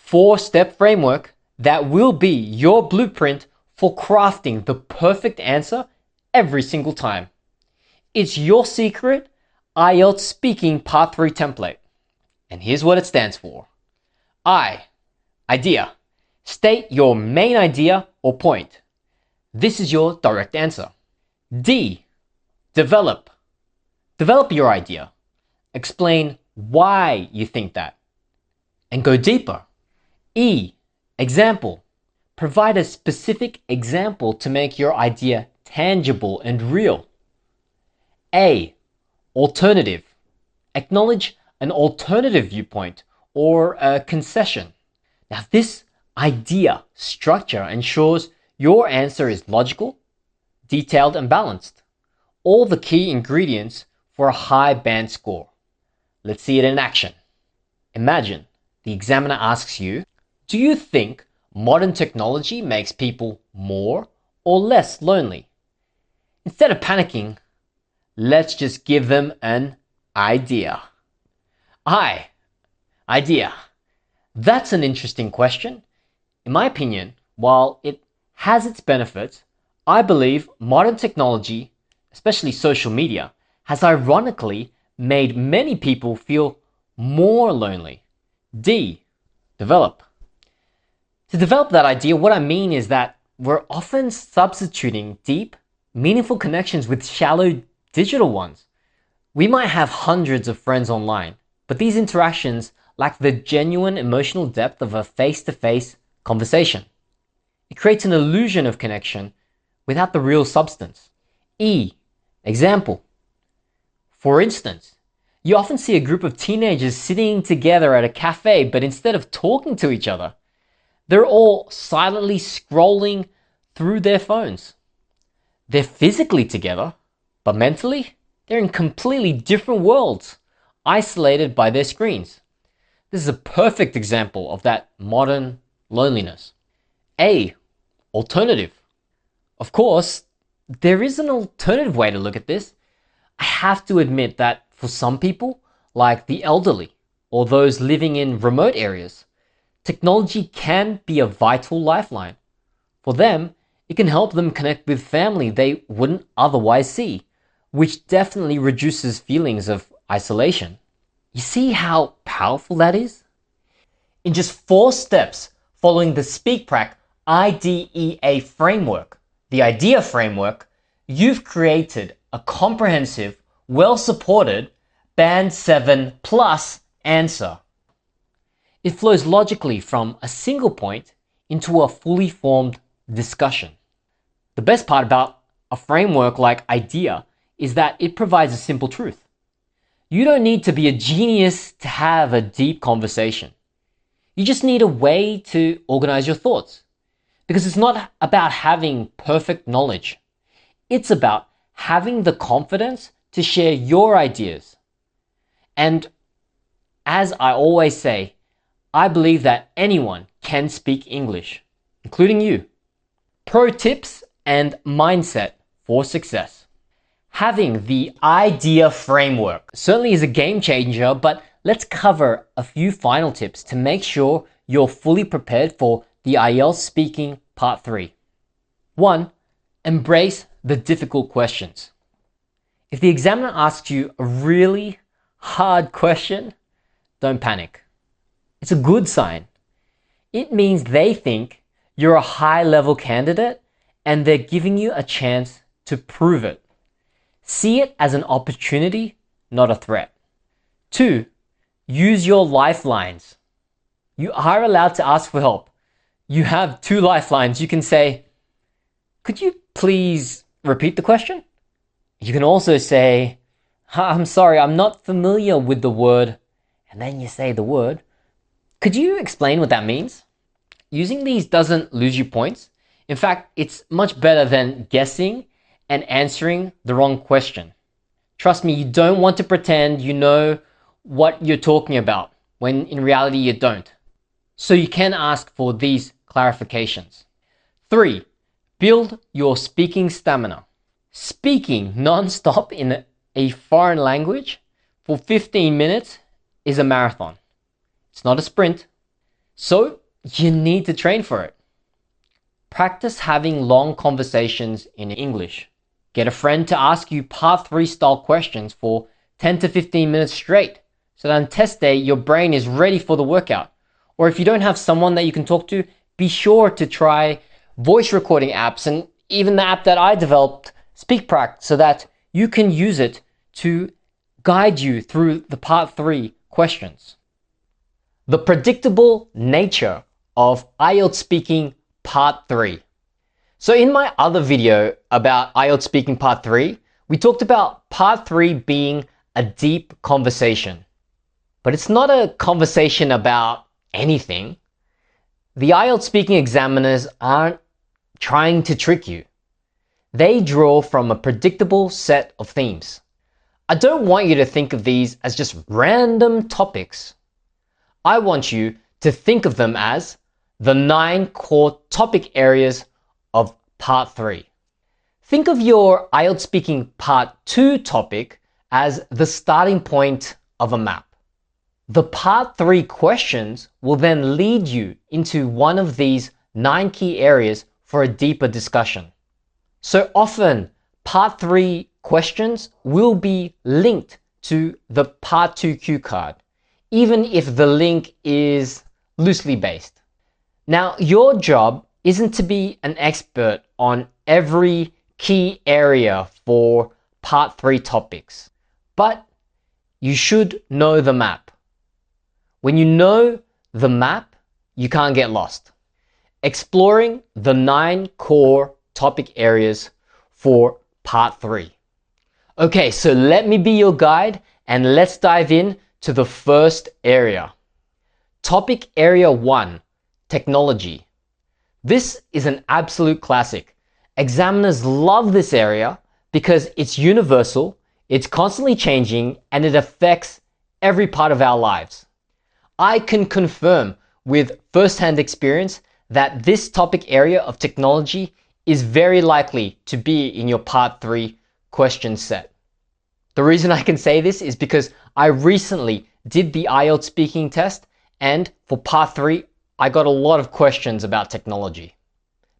4-step framework that will be your blueprint for crafting the perfect answer every single time. It's your secret IELTS Speaking Part 3 template. And here's what it stands for. Idea. State your main idea or point. This is your direct answer. D. Develop. Develop your idea. Explain why you think that. And go deeper. E. Example. Provide a specific example to make your idea tangible and real. A. Alternative. Acknowledge an alternative viewpoint or a concession. Now, this idea structure ensures your answer is logical, detailed, and balanced. All the key ingredients for a high band score. Let's see it in action. Imagine the examiner asks you, do you think modern technology makes people more or less lonely? Instead of panicking, Let's just give them an idea. Hi, idea. That's an interesting question. In my opinion, while it has its benefits, I believe modern technology, especially social media, has ironically made many people feel more lonely. D, develop. To develop that idea, what I mean is that we're often substituting deep, meaningful connections with shallow digital ones. We might have hundreds of friends online, but these interactions lack the genuine emotional depth of a face-to-face conversation. It creates an illusion of connection without the real substance. E, example. For instance, you often see a group of teenagers sitting together at a cafe, but instead of talking to each other, they're all silently scrolling through their phones. They're physically together, but mentally, they're in completely different worlds, isolated by their screens. This is a perfect example of that modern loneliness. A, alternative. Of course, there is an alternative way to look at this. I have to admit that for some people, like the elderly or those living in remote areas, technology can be a vital lifeline. For them, it can help them connect with family they wouldn't otherwise see, which definitely reduces feelings of isolation. You see how powerful that is? In just 4 steps following the SpeakPrac I.D.E.A framework, the IDEA framework, you've created a comprehensive, well-supported Band 7 plus answer. It flows logically from a single point into a fully formed discussion. The best part about a framework like IDEA is that it provides a simple truth. You don't need to be a genius to have a deep conversation. You just need a way to organize your thoughts. Because it's not about having perfect knowledge. It's about having the confidence to share your ideas. And as I always say, I believe that anyone can speak English, including you. Pro tips and mindset for success. Having the IDEA framework certainly is a game changer, but let's cover a few final tips to make sure you're fully prepared for the IELTS Speaking Part 3. 1. Embrace the difficult questions. If the examiner asks you a really hard question, don't panic. It's a good sign. It means they think you're a high-level candidate and they're giving you a chance to prove it. See it as an opportunity, not a threat. 2. Use your lifelines. You are allowed to ask for help. You have 2 lifelines. You can say, could you please repeat the question? You can also say, I'm sorry, I'm not familiar with the word. And then you say the word. Could you explain what that means? Using these doesn't lose you points. In fact, it's much better than guessing and answering the wrong question. Trust me, you don't want to pretend you know what you're talking about when in reality you don't. So you can ask for these clarifications. 3. Build your speaking stamina. Speaking non-stop in a foreign language for 15 minutes is a marathon. It's not a sprint. So you need to train for it. Practice having long conversations in English. Get a friend to ask you Part 3 style questions for 10 to 15 minutes straight, so that on test day your brain is ready for the workout. Or if you don't have someone that you can talk to, be sure to try voice recording apps and even the app that I developed, SpeakPrac, so that you can use it to guide you through the Part 3 questions. The predictable nature of IELTS Speaking Part 3. So in my other video about IELTS Speaking Part 3, we talked about Part 3 being a deep conversation. But it's not a conversation about anything. The IELTS speaking examiners aren't trying to trick you. They draw from a predictable set of themes. I don't want you to think of these as just random topics. I want you to think of them as the 9 core topic areas of Part 3. Think of your IELTS Speaking Part 2 topic as the starting point of a map. The Part 3 questions will then lead you into one of these 9 key areas for a deeper discussion. So often, Part 3 questions will be linked to the Part 2 cue card, even if the link is loosely based. Now, your job isn't to be an expert on every key area for Part 3 topics, but you should know the map. When you know the map, you can't get lost. Exploring the 9 core topic areas for Part 3. Okay, so let me be your guide and let's dive in to the first area. Topic Area 1, Technology. This is an absolute classic. Examiners love this area because it's universal, it's constantly changing, and it affects every part of our lives. I can confirm with first-hand experience that this topic area of technology is very likely to be in your Part 3 question set. The reason I can say this is because I recently did the IELTS speaking test, and for Part 3, I got a lot of questions about technology.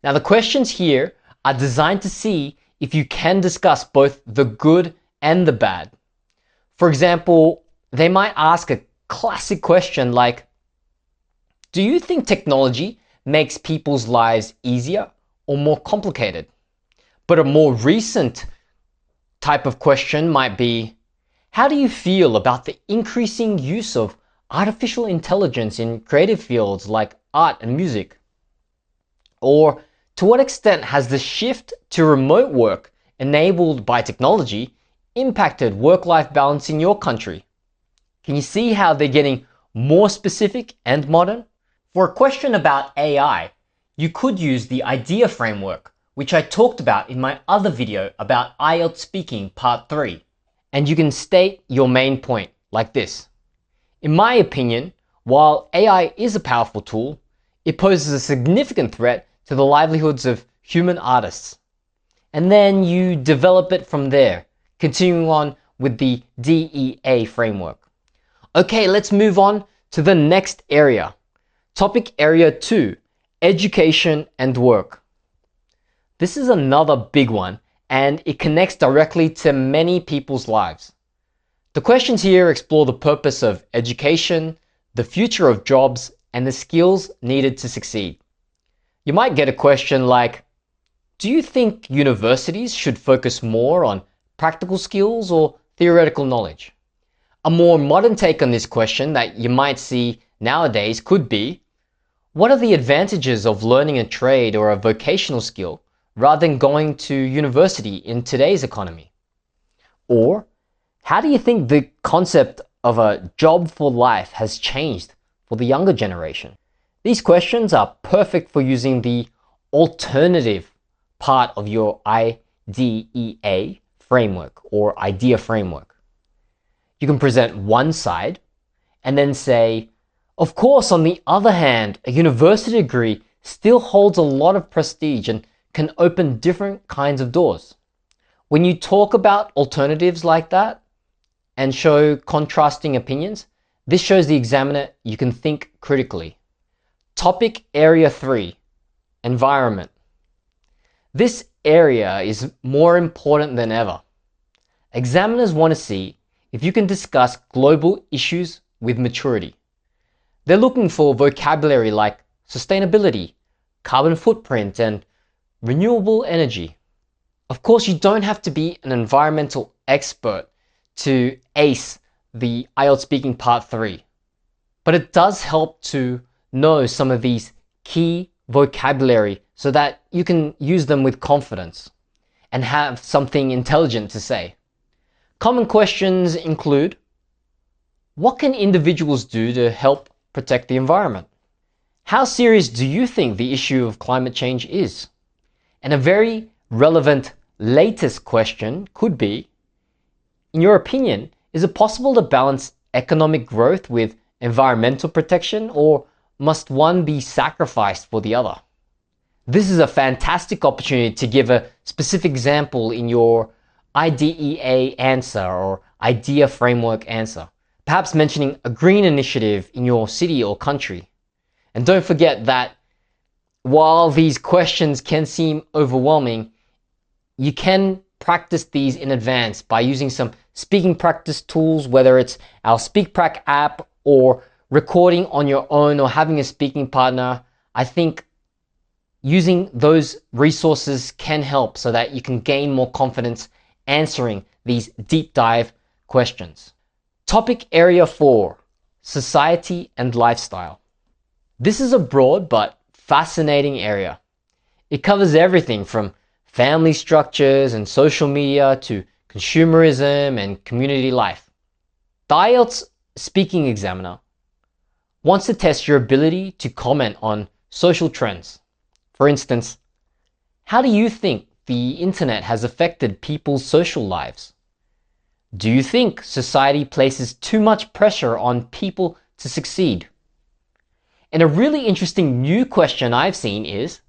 Now, the questions here are designed to see if you can discuss both the good and the bad. For example, they might ask a classic question like, do you think technology makes people's lives easier or more complicated? But a more recent type of question might be, how do you feel about the increasing use of artificial intelligence in creative fields like art and music? Or to what extent has the shift to remote work enabled by technology impacted work-life balance in your country? Can you see how they're getting more specific and modern? For a question about AI, you could use the I.D.E.A framework, which I talked about in my other video about IELTS Speaking Part 3. And you can state your main point like this. In my opinion, while AI is a powerful tool, it poses a significant threat to the livelihoods of human artists. And then you develop it from there, continuing on with the I.D.E.A framework. Okay, let's move on to the next area. Topic Area 2, Education and Work. This is another big one, and it connects directly to many people's lives. The questions here explore the purpose of education, the future of jobs, and the skills needed to succeed. You might get a question like, do you think universities should focus more on practical skills or theoretical knowledge? A more modern take on this question that you might see nowadays could be, what are the advantages of learning a trade or a vocational skill rather than going to university in today's economy? Or, how do you think the concept of a job for life has changed for the younger generation? These questions are perfect for using the alternative part of your I.D.E.A framework or I.D.E.A framework. You can present one side and then say, of course, on the other hand, a university degree still holds a lot of prestige and can open different kinds of doors. When you talk about alternatives like that and show contrasting opinions, this shows the examiner you can think critically. Topic Area 3, Environment. This area is more important than ever. Examiners want to see if you can discuss global issues with maturity. They're looking for vocabulary like sustainability, carbon footprint, and renewable energy. Of course, you don't have to be an environmental expert to ace the IELTS Speaking Part 3, but it does help to know some of these key vocabulary so that you can use them with confidence and have something intelligent to say. Common questions include, what can individuals do to help protect the environment? How serious do you think the issue of climate change is? And a very relevant latest question could be, in your opinion, is it possible to balance economic growth with environmental protection, or must one be sacrificed for the other? This is a fantastic opportunity to give a specific example in your I.D.E.A answer or IDEA framework answer, perhaps mentioning a green initiative in your city or country. And don't forget that while these questions can seem overwhelming, you can practice these in advance by using some speaking practice tools, whether it's our SpeakPrac app or recording on your own or having a speaking partner. I think using those resources can help so that you can gain more confidence answering these deep dive questions. Topic area 4, society and lifestyle. This is a broad but fascinating area. It covers everything from family structures and social media to consumerism and community life. The IELTS Speaking examiner wants to test your ability to comment on social trends. For instance, how do you think the internet has affected people's social lives? Do you think society places too much pressure on people to succeed? And a really interesting new question I've seen is,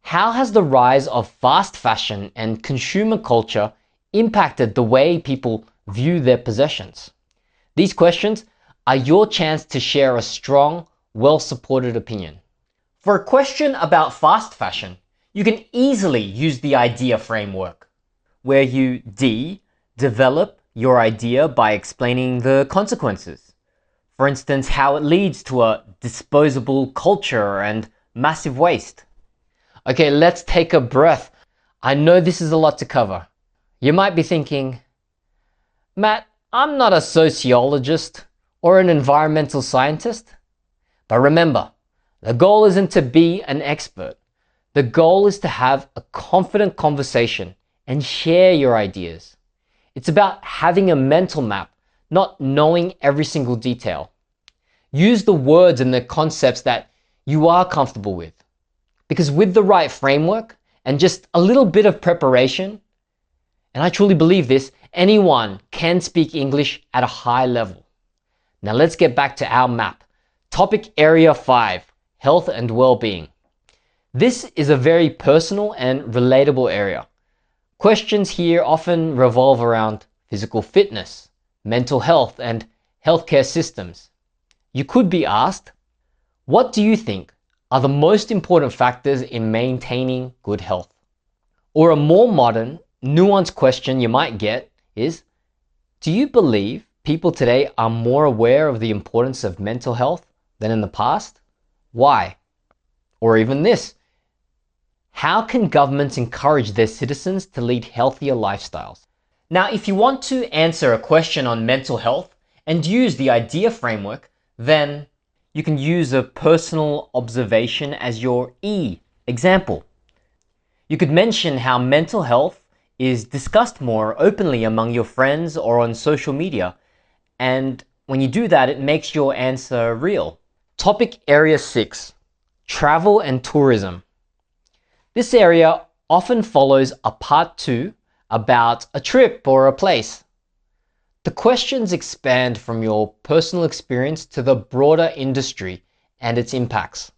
how has the rise of fast fashion and consumer culture impacted the way people view their possessions? These questions are your chance to share a strong, well-supported opinion. For a question about fast fashion, you can easily use the IDEA framework, where you develop your idea by explaining the consequences. For instance, how it leads to a disposable culture and massive waste. Okay, let's take a breath. I know this is a lot to cover. You might be thinking, Matt, I'm not a sociologist or an environmental scientist. But remember, the goal isn't to be an expert. The goal is to have a confident conversation and share your ideas. It's about having a mental map, not knowing every single detail. Use the words and the concepts that you are comfortable with. Because with the right framework and just a little bit of preparation, and I truly believe this, anyone can speak English at a high level. Now let's get back to our map. Topic area 5, health and well-being. This is a very personal and relatable area. Questions here often revolve around physical fitness, mental health, and healthcare systems. You could be asked, what do you think are the most important factors in maintaining good health? Or a more modern, nuanced question you might get is, do you believe people today are more aware of the importance of mental health than in the past? Why? Or even this, how can governments encourage their citizens to lead healthier lifestyles? Now, if you want to answer a question on mental health and use the IDEA framework, then you can use a personal observation as your example. You could mention how mental health is discussed more openly among your friends or on social media. And when you do that, it makes your answer real. Topic area 6, travel and tourism. This area often follows a part 2 about a trip or a place. The questions expand from your personal experience to the broader industry and its impacts.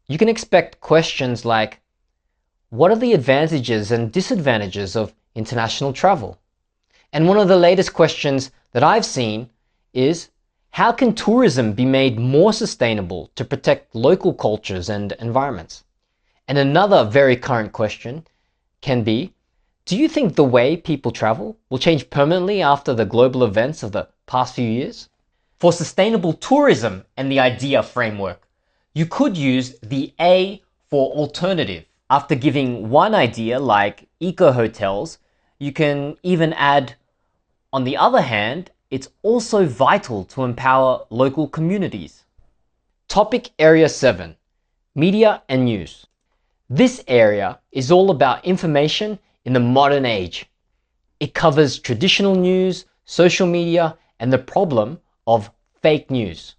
You can expect questions like, what are the advantages and disadvantages of international travel? And one of the latest questions that I've seen is, how can tourism be made more sustainable to protect local cultures and environments? And another very current question can be, do you think the way people travel will change permanently after the global events of the past few years? For sustainable tourism and the IDEA framework, you could use the A for alternative. After giving one idea like eco-hotels, you can even add, on the other hand, it's also vital to empower local communities. Topic area 7, media and news. This area is all about information in the modern age. It covers traditional news, social media, and the problem of fake news.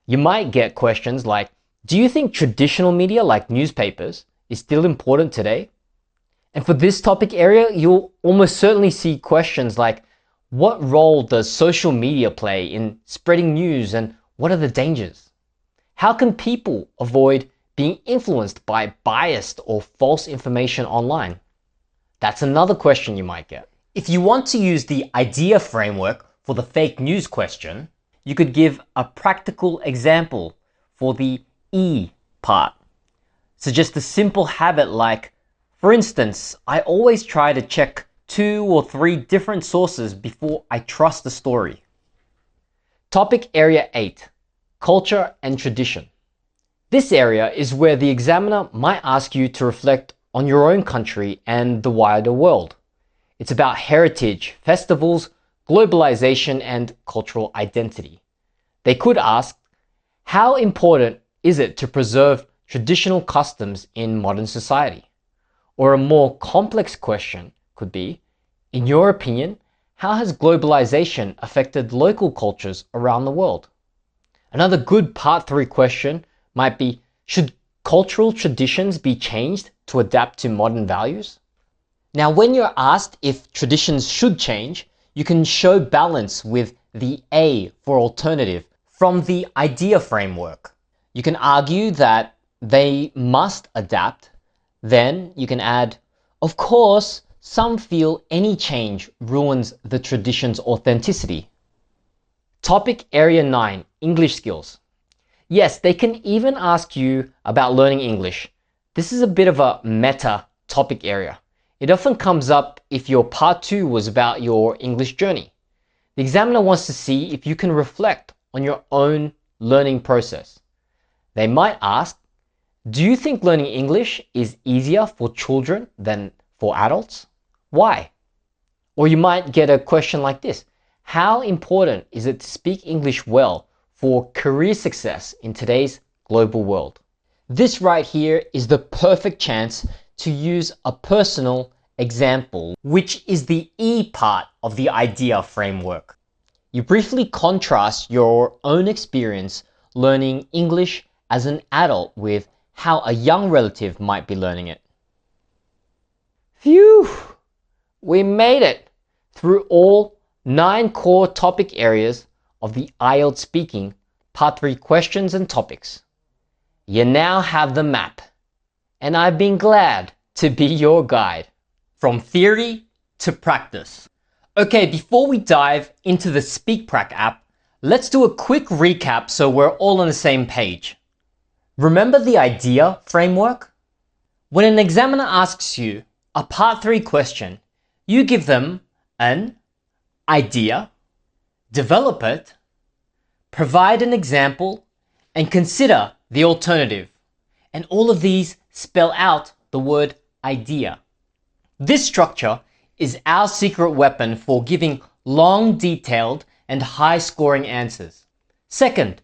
You might get questions like, do you think traditional media like newspapers is still important today? And for this topic area, you'll almost certainly see questions like, what role does social media play in spreading news and what are the dangers? How can people avoid being influenced by biased or false information online? That's another question you might get. If you want to use the IDEA framework for the fake news question, you could give a practical example for the E part. Suggest a simple habit like, for instance, I always try to check 2 or 3 different sources before I trust the story. Topic Area 8, Culture and Tradition. This area is where the examiner might ask you to reflect on your own country and the wider world. It's about heritage, festivals, globalization, and cultural identity. They could ask, how important is it to preserve traditional customs in modern society? Or a more complex question could be, in your opinion, how has globalization affected local cultures around the world? Another good Part 3 question might be, should cultural traditions be changed to adapt to modern values? Now, when you're asked if traditions should change, you can show balance with the A for alternative from the IDEA framework. You can argue that they must adapt. Then you can add, of course, some feel any change ruins the tradition's authenticity. Topic Area 9, English skills. Yes, they can even ask you about learning English. This is a bit of a meta topic area. It often comes up if your Part 2 was about your English journey. The examiner wants to see if you can reflect on your own learning process. They might ask, do you think learning English is easier for children than for adults? Why? Or you might get a question like this. How important is it to speak English well for career success in today's global world? This right here is the perfect chance to use a personal example, which is the E part of the IDEA framework. You briefly contrast your own experience learning English as an adult with how a young relative might be learning it. Phew! We made it through all 9 core topic areas of the IELTS Speaking Part 3 questions and topics. You now have the map, and I've been glad to be your guide from theory to practice. Okay, before we dive into the SpeakPrac app, let's do a quick recap so we're all on the same page. Remember the IDEA framework? When an examiner asks you a Part 3 question, you give them an idea, develop it, provide an example, and consider the alternative. And all of these spell out the word IDEA. This structure is our secret weapon for giving long, detailed, and high-scoring answers. Second,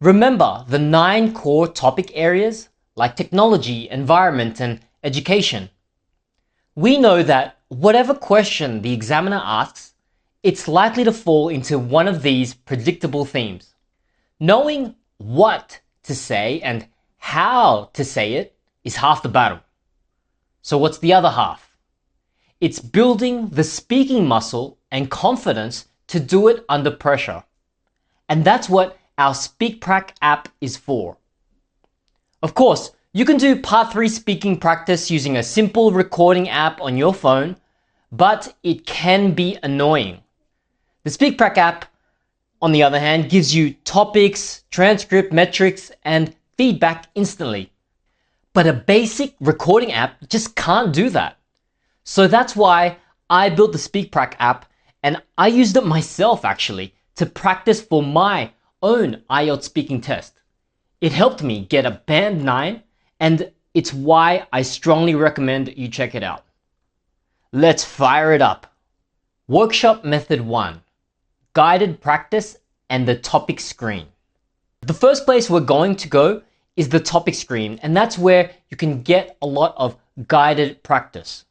remember the 9 core topic areas like technology, environment, and education. We know that whatever question the examiner asks, it's likely to fall into one of these predictable themes. Knowing what to say and how to say it is half the battle. So what's the other half? It's building the speaking muscle and confidence to do it under pressure. And that's what our SpeakPrac app is for. Of course, you can do Part 3 speaking practice using a simple recording app on your phone, but it can be annoying. The SpeakPrac app, on the other hand, gives you topics, transcript, metrics, and feedback instantly. But a basic recording app just can't do that. So that's why I built the SpeakPrac app, and I used it myself actually to practice for my own IELTS speaking test. It helped me get a band 9, and it's why I strongly recommend you check it out. Let's fire it up. Workshop Method 1, Guided Practice and the Topic Screen. The first place we're going to go is the topic screen, and that's where you can get a lot of guided practice.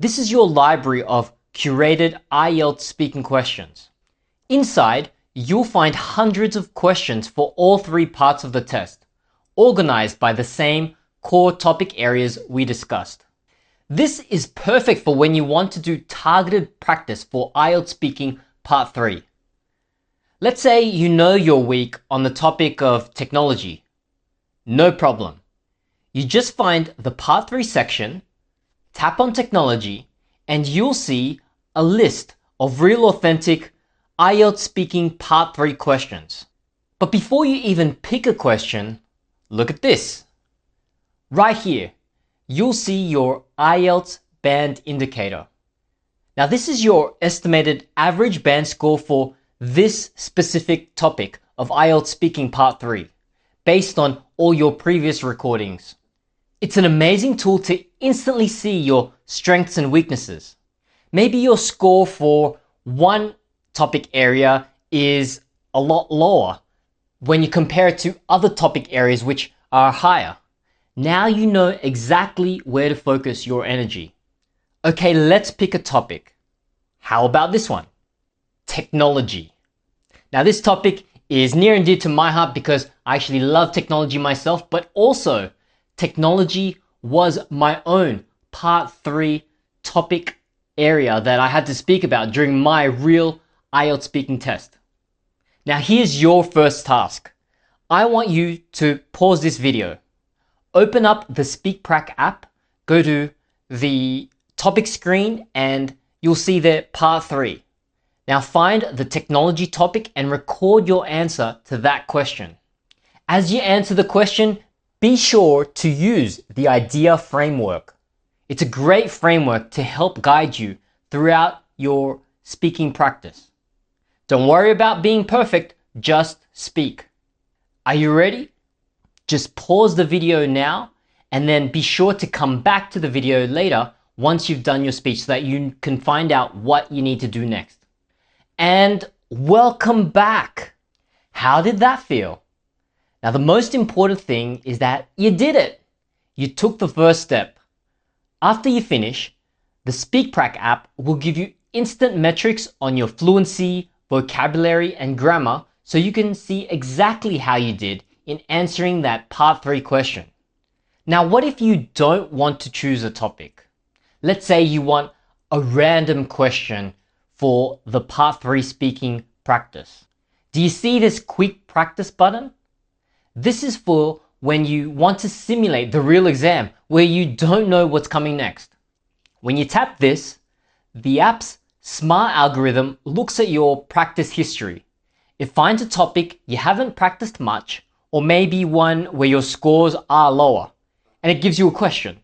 This is your library of curated IELTS speaking questions. Inside, you'll find hundreds of questions for all 3 parts of the test, organized by the same core topic areas we discussed. This is perfect for when you want to do targeted practice for IELTS Speaking Part 3. Let's say you know you're weak on the topic of technology. No problem. You just find the Part 3 section, tap on Technology, and you'll see a list of real authentic IELTS Speaking Part 3 questions. But before you even pick a question, look at this. Right here, you'll see your IELTS band indicator. Now this is your estimated average band score for this specific topic of IELTS Speaking Part 3, based on all your previous recordings. It's an amazing tool to instantly see your strengths and weaknesses. Maybe your score for one topic area is a lot lower when you compare it to other topic areas which are higher. Now you know exactly where to focus your energy. Okay, let's pick a topic. How about this one? Technology. Now this topic is near and dear to my heart because I actually love technology myself, but also technology was my own Part 3 topic area that I had to speak about during my real IELTS speaking test. Now here's your first task. I want you to pause this video, open up the SpeakPrac app, go to the topic screen, and you'll see there Part 3. Now find the technology topic and record your answer to that question. As you answer the question, be sure to use the I.D.E.A framework. It's a great framework to help guide you throughout your speaking practice. Don't worry about being perfect, just speak. Are you ready? Just pause the video now and then be sure to come back to the video later once you've done your speech so that you can find out what you need to do next. And welcome back. How did that feel? Now the most important thing is that you did it. You took the first step. After you finish, the SpeakPrac app will give you instant metrics on your fluency, vocabulary, and grammar so you can see exactly how you did in answering that Part 3 question. Now what if you don't want to choose a topic? Let's say you want a random question for the Part 3 speaking practice. Do you see this quick practice button? This is for when you want to simulate the real exam where you don't know what's coming next. When you tap this, the app's smart algorithm looks at your practice history. It finds a topic you haven't practiced much, or maybe one where your scores are lower, and it gives you a question.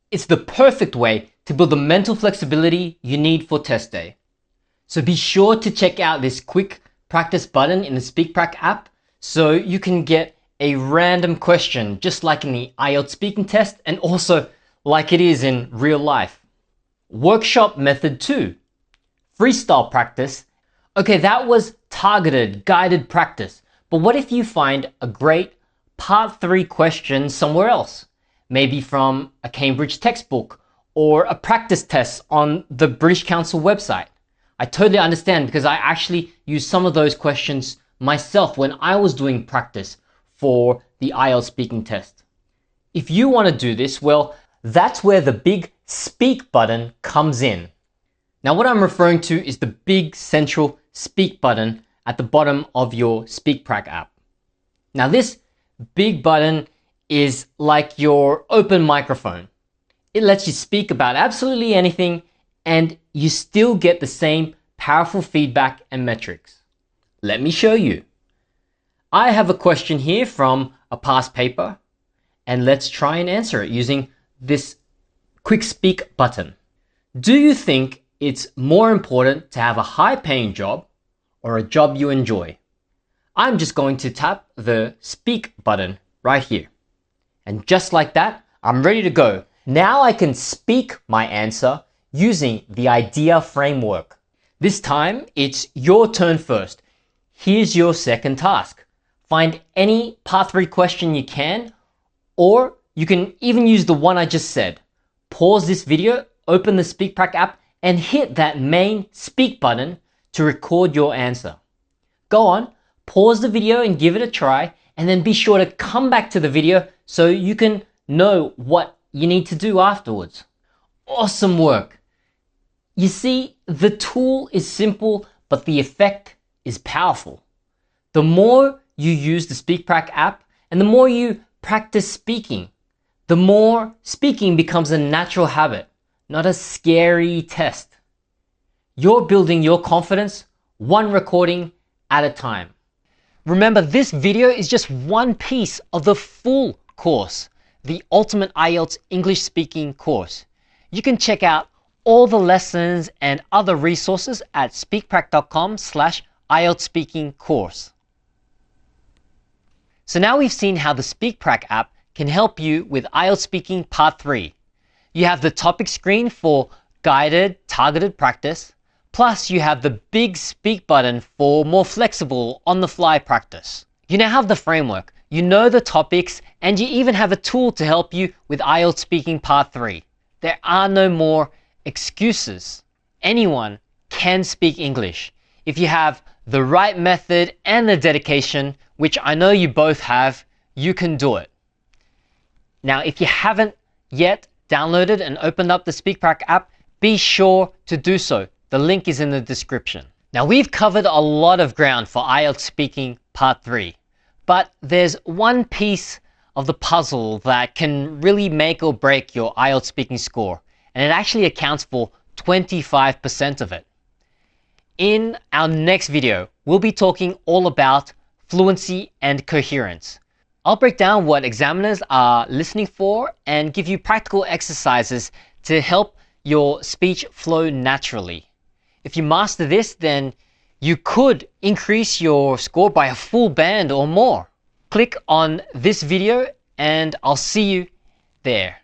It's the perfect way to build the mental flexibility you need for test day. So be sure to check out this quick practice button in the SpeakPrac app so you can get a random question just like in the IELTS speaking test and also like it is in real life. Workshop method 2. Freestyle practice. Okay, that was targeted, guided practice. But what if you find a great Part 3 question somewhere else? Maybe from a Cambridge textbook or a practice test on the British Council website. I totally understand because I actually used some of those questions myself when I was doing practice for the IELTS speaking test. If you want to do this, well, that's where the big speak button comes in. Now what I'm referring to is the big central speak button at the bottom of your SpeakPrac app. Now this big button is like your open microphone. It lets you speak about absolutely anything and you still get the same powerful feedback and metrics. Let me show you. I have a question here from a past paper and let's try and answer it using this quick speak button. Do you think it's more important to have a high-paying job or a job you enjoy? I'm just going to tap the speak button right here. And just like that, I'm ready to go. Now I can speak my answer using the I.D.E.A framework. This time, it's your turn first. Here's your second task. Find any Part 3 question you can, or you can even use the one I just said. Pause this video, open the SpeakPrac app, and hit that main speak button to record your answer. Go on, pause the video and give it a try, and then be sure to come back to the video so you can know what you need to do afterwards. Awesome work. You see, the tool is simple, but the effect is powerful. The more you use the SpeakPrac app and the more you practice speaking, The more speaking becomes a natural habit, not a scary test. You're building your confidence one recording at a time. Remember, this video is just one piece of the full course, the Ultimate IELTS English Speaking course. You can check out all the lessons and other resources at speakprac.com/IELTS Speaking course. So now we've seen how the SpeakPrac app can help you with IELTS Speaking Part 3. You have the topic screen for guided, targeted practice, plus you have the big speak button for more flexible, on-the-fly practice. You now have the framework, you know the topics, and you even have a tool to help you with IELTS Speaking Part 3. There are no more excuses. Anyone can speak English. If you have the right method and the dedication, which I know you both have, you can do it. Now, if you haven't yet downloaded and opened up the SpeakPrac app, be sure to do so. The link is in the description. Now, we've covered a lot of ground for IELTS Speaking Part 3, but there's one piece of the puzzle that can really make or break your IELTS speaking score, and it actually accounts for 25% of it. In our next video, we'll be talking all about fluency and coherence. I'll break down what examiners are listening for and give you practical exercises to help your speech flow naturally. If you master this, then you could increase your score by a full band or more. Click on this video and I'll see you there.